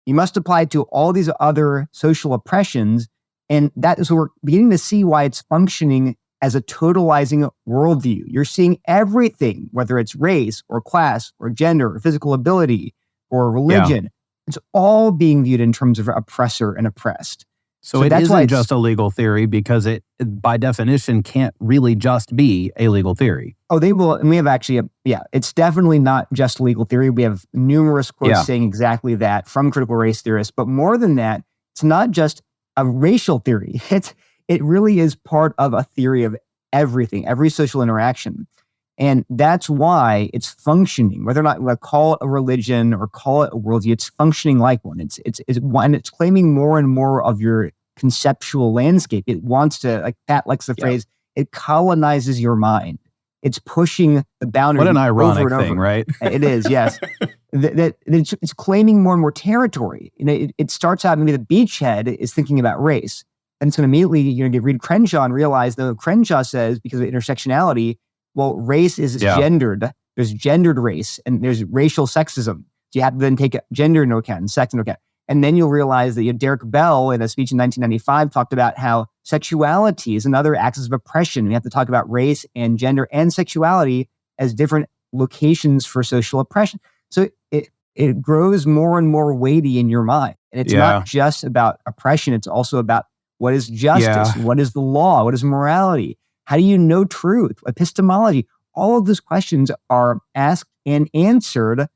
Speaker 3: You must apply it to all these other social oppressions. And that is, we're beginning to see why it's functioning as a totalizing worldview. You're seeing everything, whether it's race or class or gender or physical ability or religion. Yeah. It's all being viewed in terms of oppressor and oppressed.
Speaker 2: So it isn't just a legal theory, because it, by definition, can't really just be a legal theory.
Speaker 3: Oh, they will. And we have actually, it's definitely not just legal theory. We have numerous quotes saying exactly that from critical race theorists. But more than that, it's not just a racial theory. It really is part of a theory of everything, every social interaction. And that's why it's functioning. Whether or not we call it a religion or call it a worldview, it's functioning like one. It's claiming more and more of your conceptual landscape. It wants to, like Pat likes the phrase, it colonizes your mind. It's pushing the boundary.
Speaker 2: What an ironic
Speaker 3: over and
Speaker 2: thing,
Speaker 3: over.
Speaker 2: right?
Speaker 3: It is, yes. It's claiming more and more territory. It starts out, maybe the beachhead is thinking about race. And it's going to immediately, read Crenshaw and realize, though Crenshaw says, because of intersectionality, well, race is gendered. There's gendered race and there's racial sexism. So you have to then take gender into account and sex into account. And then you'll realize that Derek Bell, in a speech in 1995, talked about how sexuality is another axis of oppression. We have to talk about race and gender and sexuality as different locations for social oppression. So it grows more and more weighty in your mind. And it's not just about oppression. It's also about what is justice, what is the law, what is morality. How do you know truth? Epistemology. All of those questions are asked and answered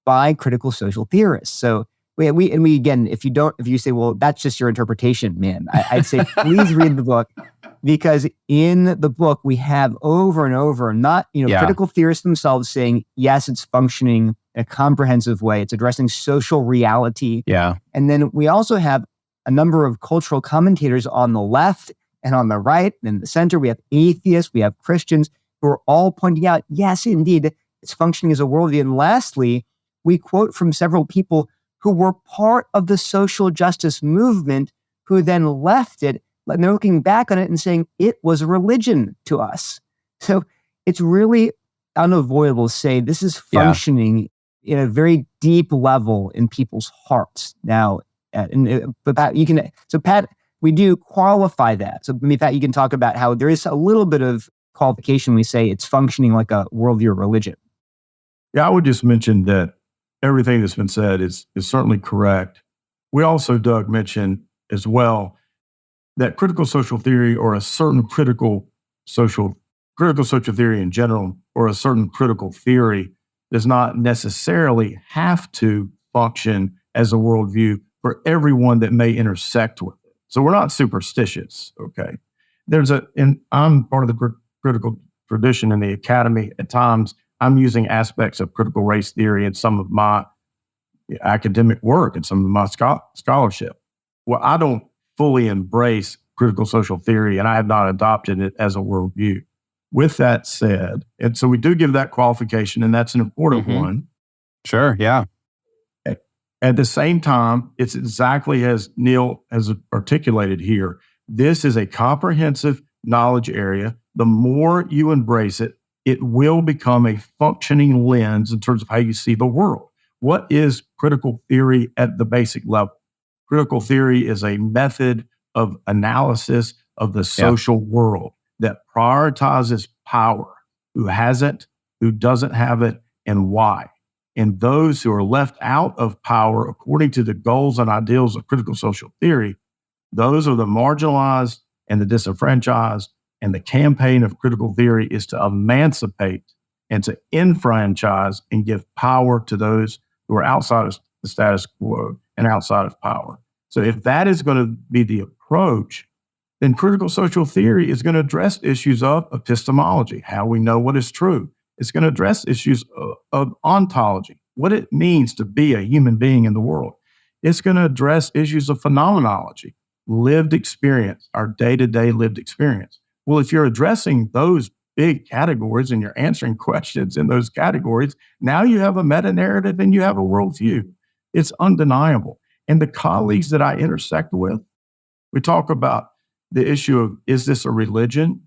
Speaker 3: by critical social theorists. So we again, if you say, well, that's just your interpretation, man, I'd say please read the book, because in the book we have over and over, critical theorists themselves saying, yes, it's functioning in a comprehensive way. It's addressing social reality.
Speaker 2: Yeah.
Speaker 3: And then we also have a number of cultural commentators on the left and on the right and in the center. We have atheists, we have Christians who are all pointing out, yes, indeed, it's functioning as a worldview. And lastly, we quote from several people who were part of the social justice movement who then left it, and they're looking back on it and saying it was a religion to us. So it's really unavoidable to say this is functioning in a very deep level in people's hearts. Now, but Pat, we do qualify that. So Pat, you can talk about how there is a little bit of qualification. We say it's functioning like a worldview or religion.
Speaker 4: Yeah, I would just mention that everything that's been said is certainly correct. We also, Doug, mentioned as well that critical social theory, or a certain critical social theory in general, or a certain critical theory, does not necessarily have to function as a worldview for everyone that may intersect with it. So we're not superstitious, okay? I'm part of the critical tradition in the academy. At times, I'm using aspects of critical race theory in some of my academic work and some of my scholarship. Well, I don't fully embrace critical social theory, and I have not adopted it as a worldview. With that said, and so we do give that qualification, and that's an important one.
Speaker 2: Sure, yeah.
Speaker 4: At the same time, it's exactly as Neil has articulated here. This is a comprehensive knowledge area. The more you embrace it, it will become a functioning lens in terms of how you see the world. What is critical theory at the basic level? Critical theory is a method of analysis of the social world that prioritizes power who has it, who doesn't have it, and why. And those who are left out of power, according to the goals and ideals of critical social theory, those are the marginalized and the disenfranchised. And the campaign of critical theory is to emancipate and to enfranchise and give power to those who are outside of the status quo and outside of power. So if that is going to be the approach, then critical social theory is going to address issues of epistemology, how we know what is true. It's going to address issues of ontology, what it means to be a human being in the world. It's going to address issues of phenomenology, lived experience, our day-to-day lived experience. Well, if you're addressing those big categories and you're answering questions in those categories, now you have a meta-narrative and you have a worldview. It's undeniable. And the colleagues that I intersect with, we talk about the issue of, is this a religion?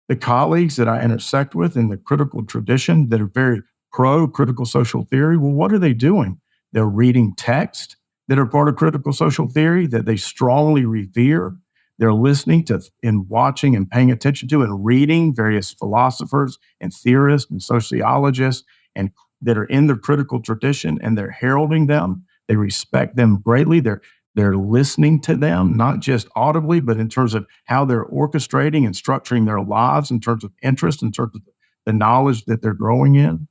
Speaker 4: The colleagues that I intersect with in the critical tradition that are very pro-critical social theory, well, what are they doing? They're reading texts that are part of critical social theory that they strongly revere. They're listening to and watching and paying attention to and reading various philosophers and theorists and sociologists and that are in the critical tradition, and they're heralding them. They respect them greatly. They're listening to them, not just audibly, but in terms of how they're orchestrating and structuring their lives, in terms of interest, in terms of the knowledge that they're growing in.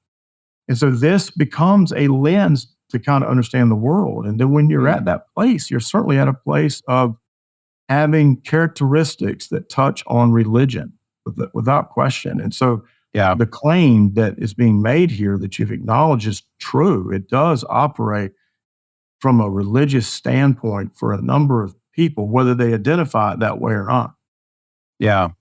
Speaker 4: And so this becomes a lens to kind of understand the world. And then when you're at that place, you're certainly at a place of having characteristics that touch on religion without question. And so the claim that is being made here that you've acknowledged is true. It does operate from a religious standpoint for a number of people, whether they identify it that way or not.
Speaker 2: Yeah. I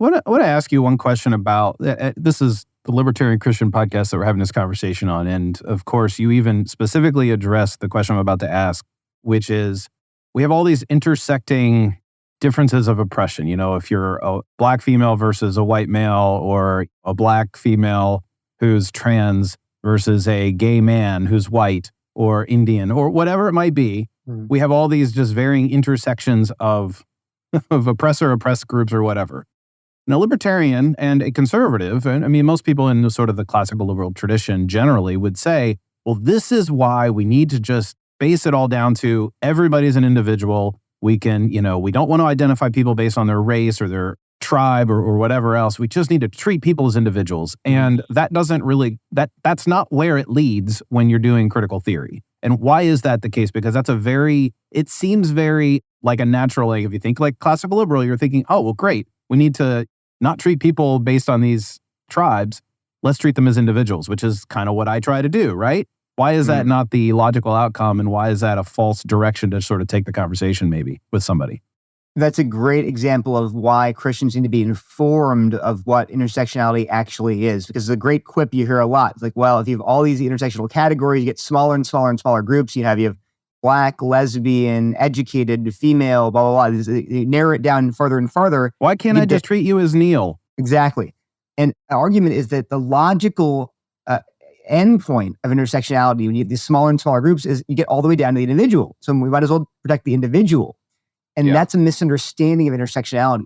Speaker 2: want to ask you one question about, this is the Libertarian Christian podcast that we're having this conversation on. And of course, you even specifically addressed the question I'm about to ask, which is, we have all these intersecting differences of oppression. You know, if you're a black female versus a white male, or a black female who's trans versus a gay man who's white or Indian or whatever it might be, we have all these just varying intersections of oppressed groups or whatever. And a libertarian and a conservative, and I mean, most people in the sort of the classical liberal tradition generally would say, well, this is why we need to just base it all down to everybody's an individual. We can, we don't want to identify people based on their race or their tribe or whatever else. We just need to treat people as individuals. And that doesn't really, that's not where it leads when you're doing critical theory. And why is that the case? Because that's it seems very like a natural, like if you think like classical liberal, you're thinking, oh, well, great. We need to not treat people based on these tribes. Let's treat them as individuals, which is kind of what I try to do, right? Why is that not the logical outcome? And why is that a false direction to sort of take the conversation maybe with somebody?
Speaker 3: That's a great example of why Christians need to be informed of what intersectionality actually is. Because it's a great quip you hear a lot. It's like, well, if you have all these intersectional categories, you get smaller and smaller and smaller groups. You have black, lesbian, educated, female, blah, blah, blah. You narrow it down further and further.
Speaker 2: Why can't I just treat you as Neil?
Speaker 3: Exactly. And the argument is that the logical endpoint of intersectionality, when you have these smaller and smaller groups, is you get all the way down to the individual. So we might as well protect the individual. And that's a misunderstanding of intersectionality,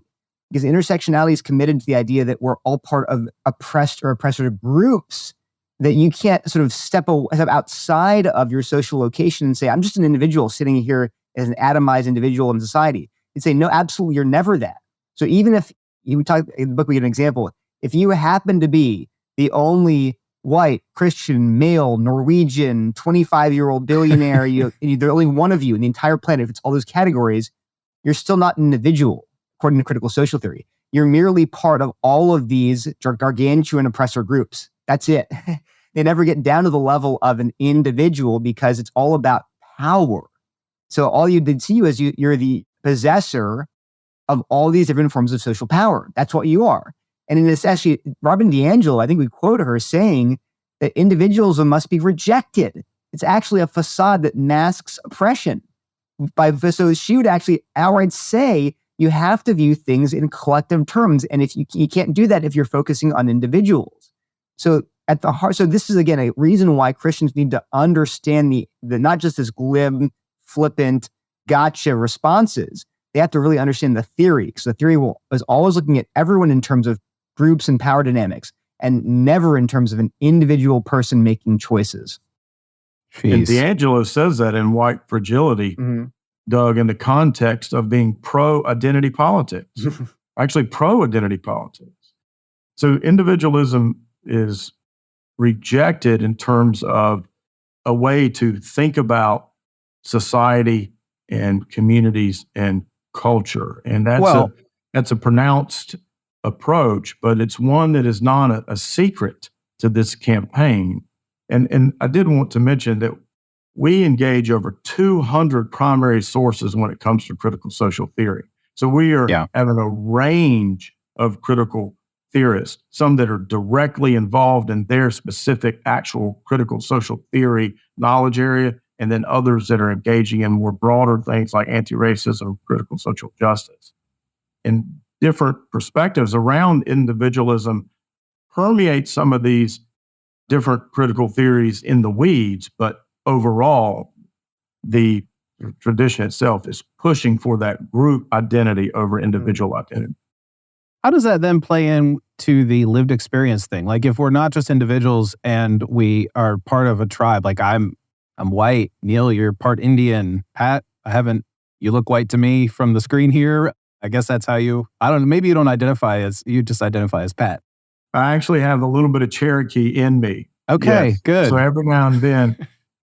Speaker 3: because intersectionality is committed to the idea that we're all part of oppressed or oppressor groups, that you can't sort of step outside of your social location and say, I'm just an individual sitting here as an atomized individual in society. You'd say, no, absolutely, you're never that. So even if you talk in the book, we give an example. If you happen to be the only white, Christian, male, Norwegian, 25-year-old billionaire, there's only one of you in the entire planet, if it's all those categories, you're still not an individual, according to critical social theory. You're merely part of all of these gargantuan oppressor groups. That's it. They never get down to the level of an individual because it's all about power. So all you did see you as you're the possessor of all these different forms of social power. That's what you are. And in this, actually, Robin DiAngelo, I think we quote her saying that individualism must be rejected. It's actually a facade that masks oppression. So she would actually outright say you have to view things in collective terms, and if you can't do that if you're focusing on individuals. So at the heart, so this is again a reason why Christians need to understand the not just this glib, flippant, gotcha responses. They have to really understand the theory, because the theory is always looking at everyone in terms of groups and power dynamics. and never in terms of an individual person making choices.
Speaker 4: And
Speaker 2: Jeez.
Speaker 4: D'Angelo says that in White Fragility, Doug, in the context of being pro-identity politics, actually pro-identity politics. So individualism is rejected in terms of a way to think about society and communities and culture. And that's a pronounced approach, but it's one that is not a secret to this campaign. And I did want to mention that we engage over 200 primary sources when it comes to critical social theory. So we are having a range of critical theorists, some that are directly involved in their specific actual critical social theory knowledge area, and then others that are engaging in more broader things like anti-racism, critical social justice. And different perspectives around individualism permeate some of these different critical theories in the weeds, but overall, the tradition itself is pushing for that group identity over individual identity.
Speaker 2: How does that then play into the lived experience thing? Like if we're not just individuals and we are part of a tribe, like I'm white, Neil, you're part Indian, Pat, you look white to me from the screen here. I guess that's how I don't know, maybe you don't identify you just identify as Pat.
Speaker 4: I actually have a little bit of Cherokee in me.
Speaker 2: Okay, good.
Speaker 4: So every now and then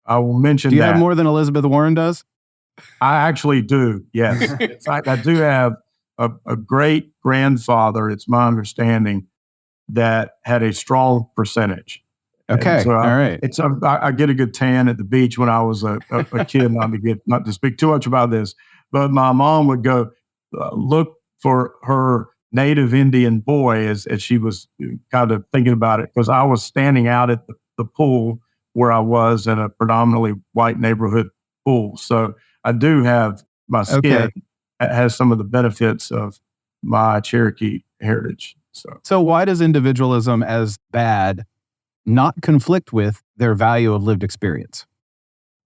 Speaker 4: I will mention that.
Speaker 2: Do you have more than Elizabeth Warren does?
Speaker 4: I actually do, yes. In fact, I do have a great grandfather, it's my understanding, that had a strong percentage.
Speaker 2: Okay,
Speaker 4: so
Speaker 2: all right.
Speaker 4: I get a good tan at the beach when I was a kid, not to speak too much about this, but my mom would go look for her native Indian boy as she was kind of thinking about it, because I was standing out at the pool where I was in a predominantly white neighborhood pool. So I do have my skin has some of the benefits of my Cherokee heritage.
Speaker 2: So why does individualism as bad not conflict with their value of lived experience?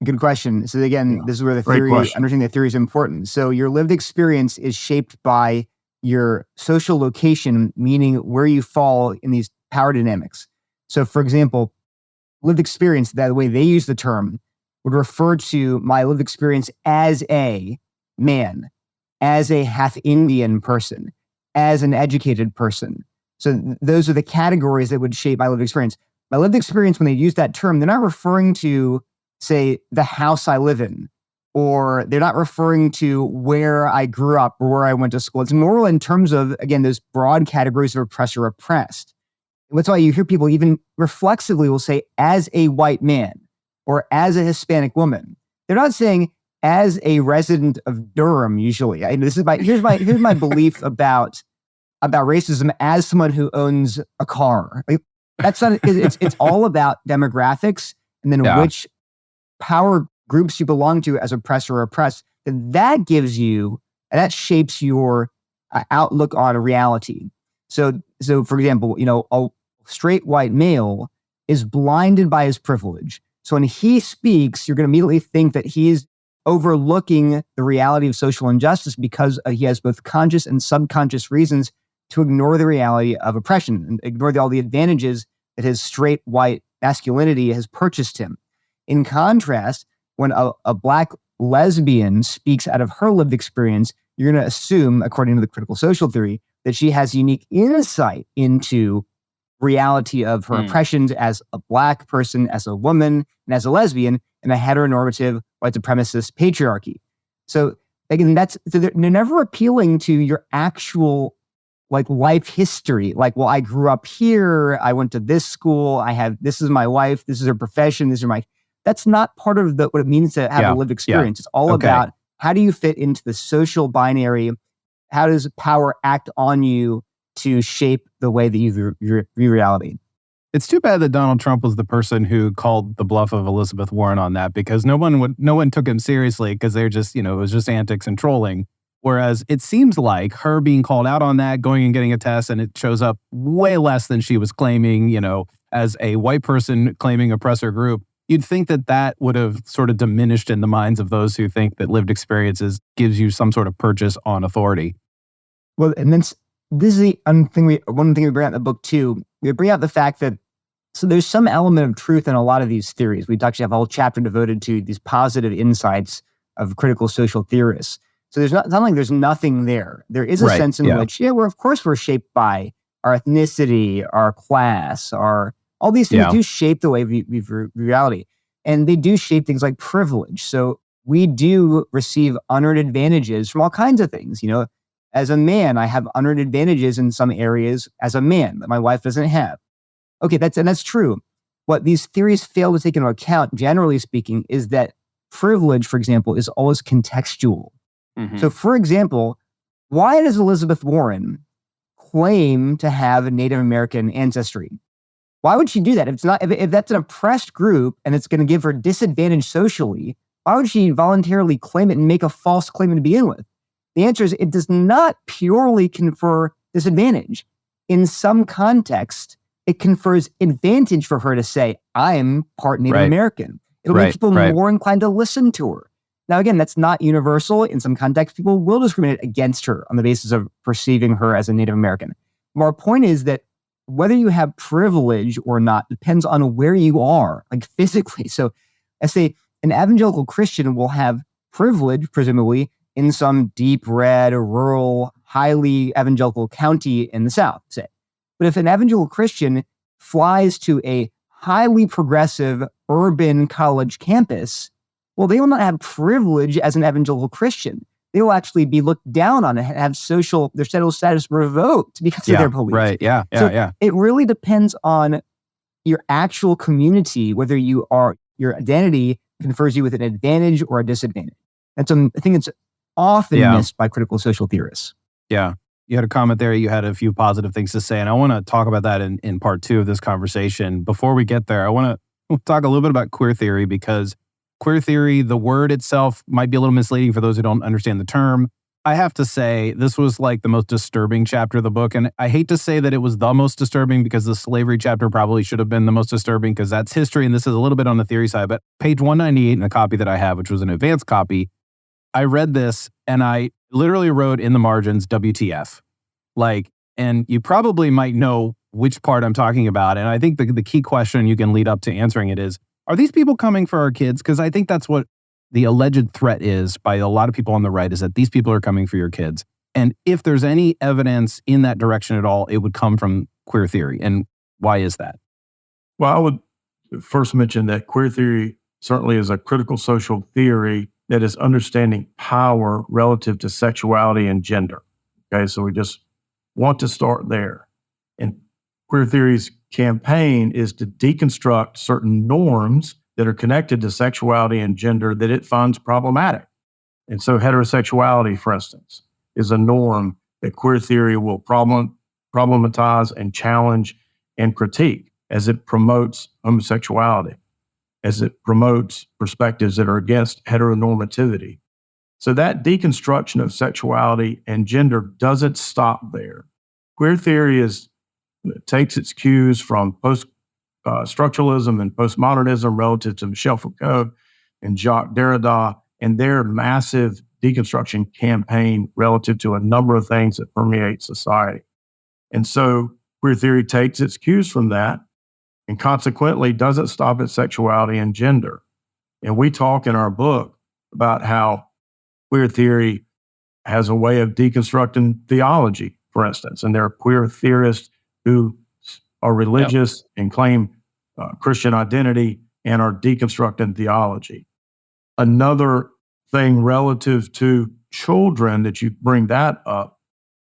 Speaker 3: Good question. So again, this is where understanding the theory is important. So your lived experience is shaped by your social location, meaning where you fall in these power dynamics. So for example, lived experience, the way they use the term, would refer to my lived experience as a man, as a half Indian person, as an educated person. So those are the categories that would shape my lived experience. My lived experience, when they use that term, they're not referring to, say, the house I live in, or they're not referring to where I grew up or where I went to school. It's more in terms of, again, those broad categories of oppressor oppressed. That's why you hear people even reflexively will say, as a white man or as a Hispanic woman. They're not saying as a resident of Durham, usually. Here's my belief about racism as someone who owns a car. Like, that's not, it's all about demographics and then which power groups you belong to as oppressor or oppressed. And that shapes your outlook on reality. So for example, a straight white male is blinded by his privilege. So when he speaks, you're going to immediately think that he's overlooking the reality of social injustice because he has both conscious and subconscious reasons to ignore the reality of oppression and ignore all the advantages that his straight white masculinity has purchased him. In contrast, when a black lesbian speaks out of her lived experience, you're going to assume, according to the critical social theory, that she has unique insight into reality of her oppressions as a black person, as a woman, and as a lesbian in a heteronormative white supremacist patriarchy. So again, they're never appealing to your actual life history. Like, well, I grew up here, I went to this school, this is my wife, this is her profession, that's not part of what it means to have a lived experience. It's all about how do you fit into the social binary? How does power act on you to shape the way that you view reality?
Speaker 2: It's too bad that Donald Trump was the person who called the bluff of Elizabeth Warren on that, because no one took him seriously because they're just, it was just antics and trolling. Whereas it seems like her being called out on that, going and getting a test, and it shows up way less than she was claiming, as a white person claiming oppressor group. You'd think that would have sort of diminished in the minds of those who think that lived experiences gives you some sort of purchase on authority.
Speaker 3: Well, and then this is one thing we bring out in the book too. we bring out the fact that so there's some element of truth in a lot of these theories. We actually have a whole chapter devoted to these positive insights of critical social theorists. So it's not like there's nothing there. There is a sense in which, of course we're shaped by our ethnicity, our class, all these things do shape the way we view reality. And they do shape things like privilege. So we do receive unearned advantages from all kinds of things. As a man, I have unearned advantages in some areas as a man that my wife doesn't have. Okay, that's true. What these theories fail to take into account, generally speaking, is that privilege, for example, is always contextual. Mm-hmm. So, for example, why does Elizabeth Warren claim to have a Native American ancestry? Why would she do that? If that's an oppressed group and it's going to give her disadvantage socially, why would she voluntarily claim it and make a false claim to begin with? The answer is it does not purely confer disadvantage. In some context, it confers advantage for her to say, I'm part Native American. It'll make people more inclined to listen to her. Now, again, that's not universal. In some contexts, people will discriminate against her on the basis of perceiving her as a Native American. But our point is that whether you have privilege or not depends on where you are, like physically. So I say an evangelical Christian will have privilege, presumably, in some deep red, rural, highly evangelical county in the South, say. But if an evangelical Christian flies to a highly progressive urban college campus, well, they will not have privilege as an evangelical Christian. They will actually be looked down on and have their social status revoked because of their beliefs.
Speaker 2: Right. Yeah.
Speaker 3: It really depends on your actual community, whether your identity confers you with an advantage or a disadvantage. And so I think it's often missed by critical social theorists.
Speaker 2: Yeah. You had a comment there. You had a few positive things to say, and I want to talk about that in part 2 of this conversation. Before we get there, I want to talk a little bit about queer theory, because queer theory, the word itself might be a little misleading for those who don't understand the term. I have to say, this was like the most disturbing chapter of the book, and I hate to say that it was the most disturbing because the slavery chapter probably should have been the most disturbing because that's history, and this is a little bit on the theory side, but page 198 in the copy that I have, which was an advanced copy, I read this and I literally wrote in the margins, WTF. And you probably might know which part I'm talking about. And I think the key question you can lead up to answering it is, are these people coming for our kids? Because I think that's what the alleged threat is by a lot of people on the right, is that these people are coming for your kids. And if there's any evidence in that direction at all, it would come from queer theory. And why is that?
Speaker 4: Well, I would first mention that queer theory certainly is a critical social theory that is understanding power relative to sexuality and gender. Okay, so we just want to start there. And queer theory's campaign is to deconstruct certain norms that are connected to sexuality and gender that it finds problematic. And so heterosexuality, for instance, is a norm that queer theory will problematize and challenge and critique as it promotes homosexuality, as it promotes perspectives that are against heteronormativity. So that deconstruction of sexuality and gender doesn't stop there. Queer theory takes its cues from post-structuralism and postmodernism relative to Michel Foucault and Jacques Derrida and their massive deconstruction campaign relative to a number of things that permeate society. And so queer theory takes its cues from that and consequently doesn't stop at sexuality and gender. And we talk in our book about how queer theory has a way of deconstructing theology, for instance. And there are queer theorists who are religious and claim Christian identity and are deconstructing theology. Another thing relative to children that you bring that up,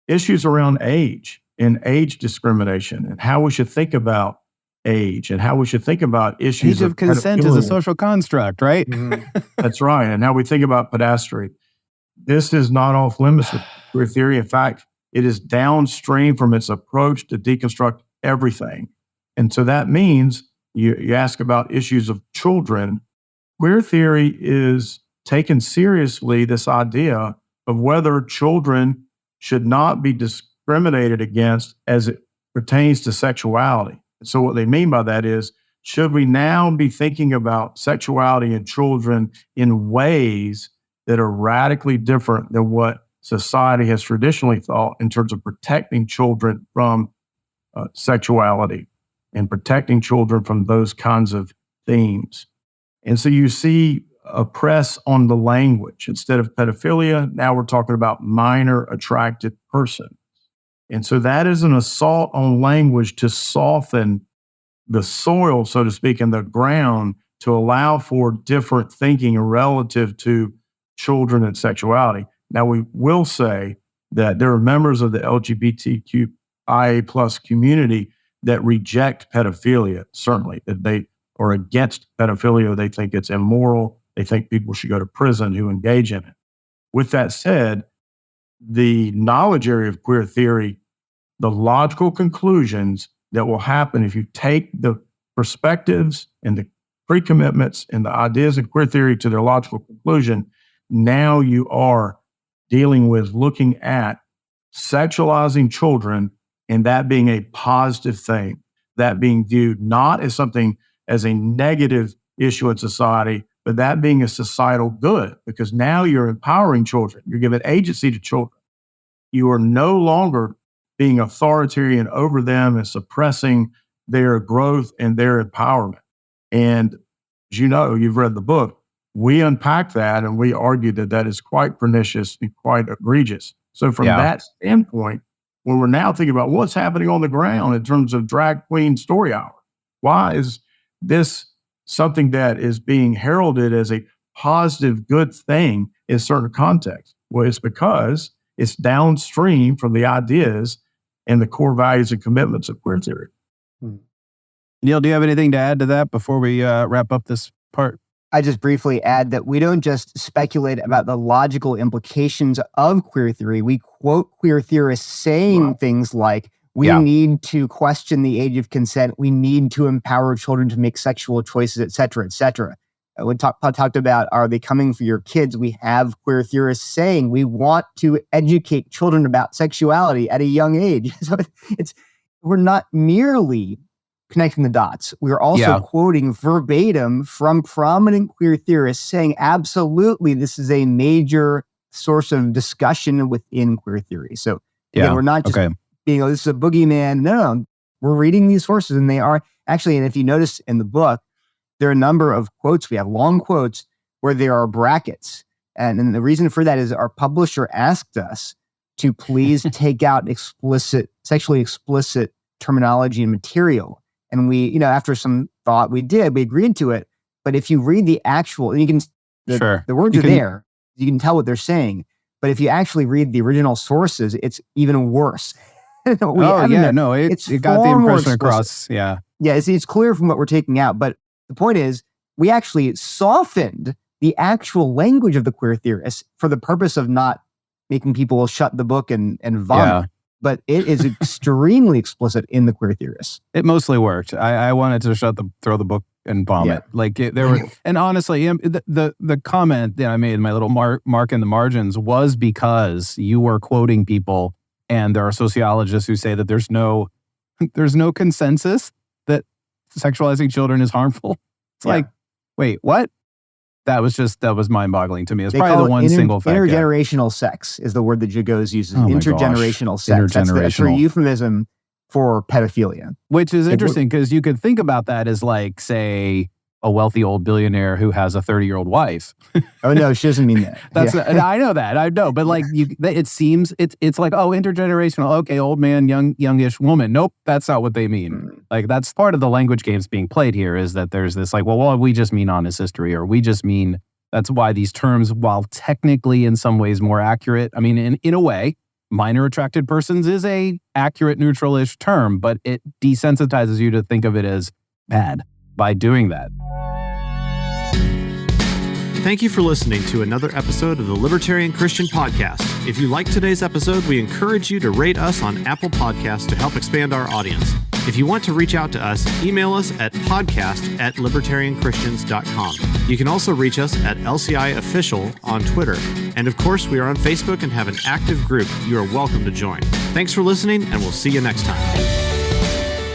Speaker 4: issues around age and age discrimination and how we should think about age and how we should think about issues
Speaker 2: of consent is a social construct, right?
Speaker 4: Mm-hmm. That's right. And how we think about pedastry. This is not off limits with queer theory. In fact, it is downstream from its approach to deconstruct everything. And so that means you ask about issues of children. Queer theory is taking seriously this idea of whether children should not be discriminated against as it pertains to sexuality. So what they mean by that is, should we now be thinking about sexuality in children in ways that are radically different than what society has traditionally thought in terms of protecting children from sexuality and protecting children from those kinds of themes. And so you see a press on the language. Instead of pedophilia, now we're talking about minor attracted person. And so that is an assault on language to soften the soil, so to speak, in the ground to allow for different thinking relative to children and sexuality. Now, we will say that there are members of the LGBTQIA plus community that reject pedophilia, certainly, that they are against pedophilia. They think it's immoral. They think people should go to prison who engage in it. With that said, the knowledge area of queer theory, the logical conclusions that will happen if you take the perspectives and the pre-commitments and the ideas of queer theory to their logical conclusion, now you are dealing with looking at sexualizing children and that being a positive thing, that being viewed not as something as a negative issue in society, but that being a societal good, because now you're empowering children. You're giving agency to children. You are no longer being authoritarian over them and suppressing their growth and their empowerment. And as you know, you've read the book, we unpack that and we argue that that is quite pernicious and quite egregious. So from that standpoint, when we're now thinking about what's happening on the ground in terms of drag queen story hour, why is this something that is being heralded as a positive, good thing in certain contexts? Well, it's because it's downstream from the ideas and the core values and commitments of queer theory.
Speaker 2: Neil, do you have anything to add to that before we wrap up this part?
Speaker 3: I just briefly add that we don't just speculate about the logical implications of queer theory. We quote queer theorists saying things like, we need to question the age of consent. We need to empower children to make sexual choices, et cetera, et cetera. When talked about, are they coming for your kids? We have queer theorists saying we want to educate children about sexuality at a young age. So we're not merely connecting the dots. We're also quoting verbatim from prominent queer theorists saying, absolutely, this is a major source of discussion within queer theory. So again, we're not just being, this is a boogeyman. No, we're reading these sources and they are actually, and if you notice in the book, there are a number of quotes. We have long quotes where there are brackets. And the reason for that is our publisher asked us to please take out sexually explicit terminology and material. And we, after some thought, we agreed to it. But if you read the actual, and you can, the words are there, you can tell what they're saying. But if you actually read the original sources, it's even worse.
Speaker 2: It got the impression across. Yeah.
Speaker 3: Yeah, it's clear from what we're taking out. But the point is, we actually softened the actual language of the queer theorists for the purpose of not making people shut the book and vomit. Yeah. But it is extremely explicit in the queer theorists.
Speaker 2: It mostly worked. I wanted to throw the book and vomit. And honestly, the comment that I made, my little mark in the margins, was because you were quoting people, and there are sociologists who say that there's no consensus that sexualizing children is harmful. It's like, wait, what? That was mind-boggling to me. It's probably the one single fact.
Speaker 3: Intergenerational sex is the word that Jagos uses. Intergenerational sex. That's a euphemism for pedophilia.
Speaker 2: Which is interesting because you could think about that as like, say, a wealthy old billionaire who has a 30-year-old wife.
Speaker 3: Oh, no, she doesn't mean that.
Speaker 2: I know that. I know. But like, it seems, it's like, oh, intergenerational. Okay, old man, youngish woman. Nope, that's not what they mean. Like, that's part of the language games being played here, is that there's this like, well, we just mean honest history, or we just mean, that's why these terms, while technically in some ways more accurate, I mean, in a way, minor attracted persons is a accurate, neutral-ish term, but it desensitizes you to think of it as bad by doing that.
Speaker 5: Thank you for listening to another episode of the Libertarian Christian Podcast. If you liked today's episode, we encourage you to rate us on Apple Podcasts to help expand our audience. If you want to reach out to us, email us at podcast@libertarianchristians.com. You can also reach us at LCI Official on Twitter. And of course, we are on Facebook and have an active group you are welcome to join. Thanks for listening, and we'll see you next time.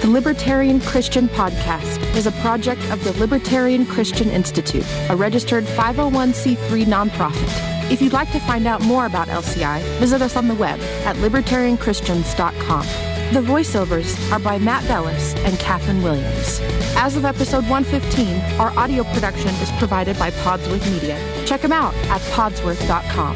Speaker 6: The Libertarian Christian Podcast is a project of the Libertarian Christian Institute, a registered 501c3 nonprofit. If you'd like to find out more about LCI, visit us on the web at libertarianchristians.com. The voiceovers are by Matt Bellis and Katherine Williams. As of episode 115, our audio production is provided by Podsworth Media. Check them out at podsworth.com.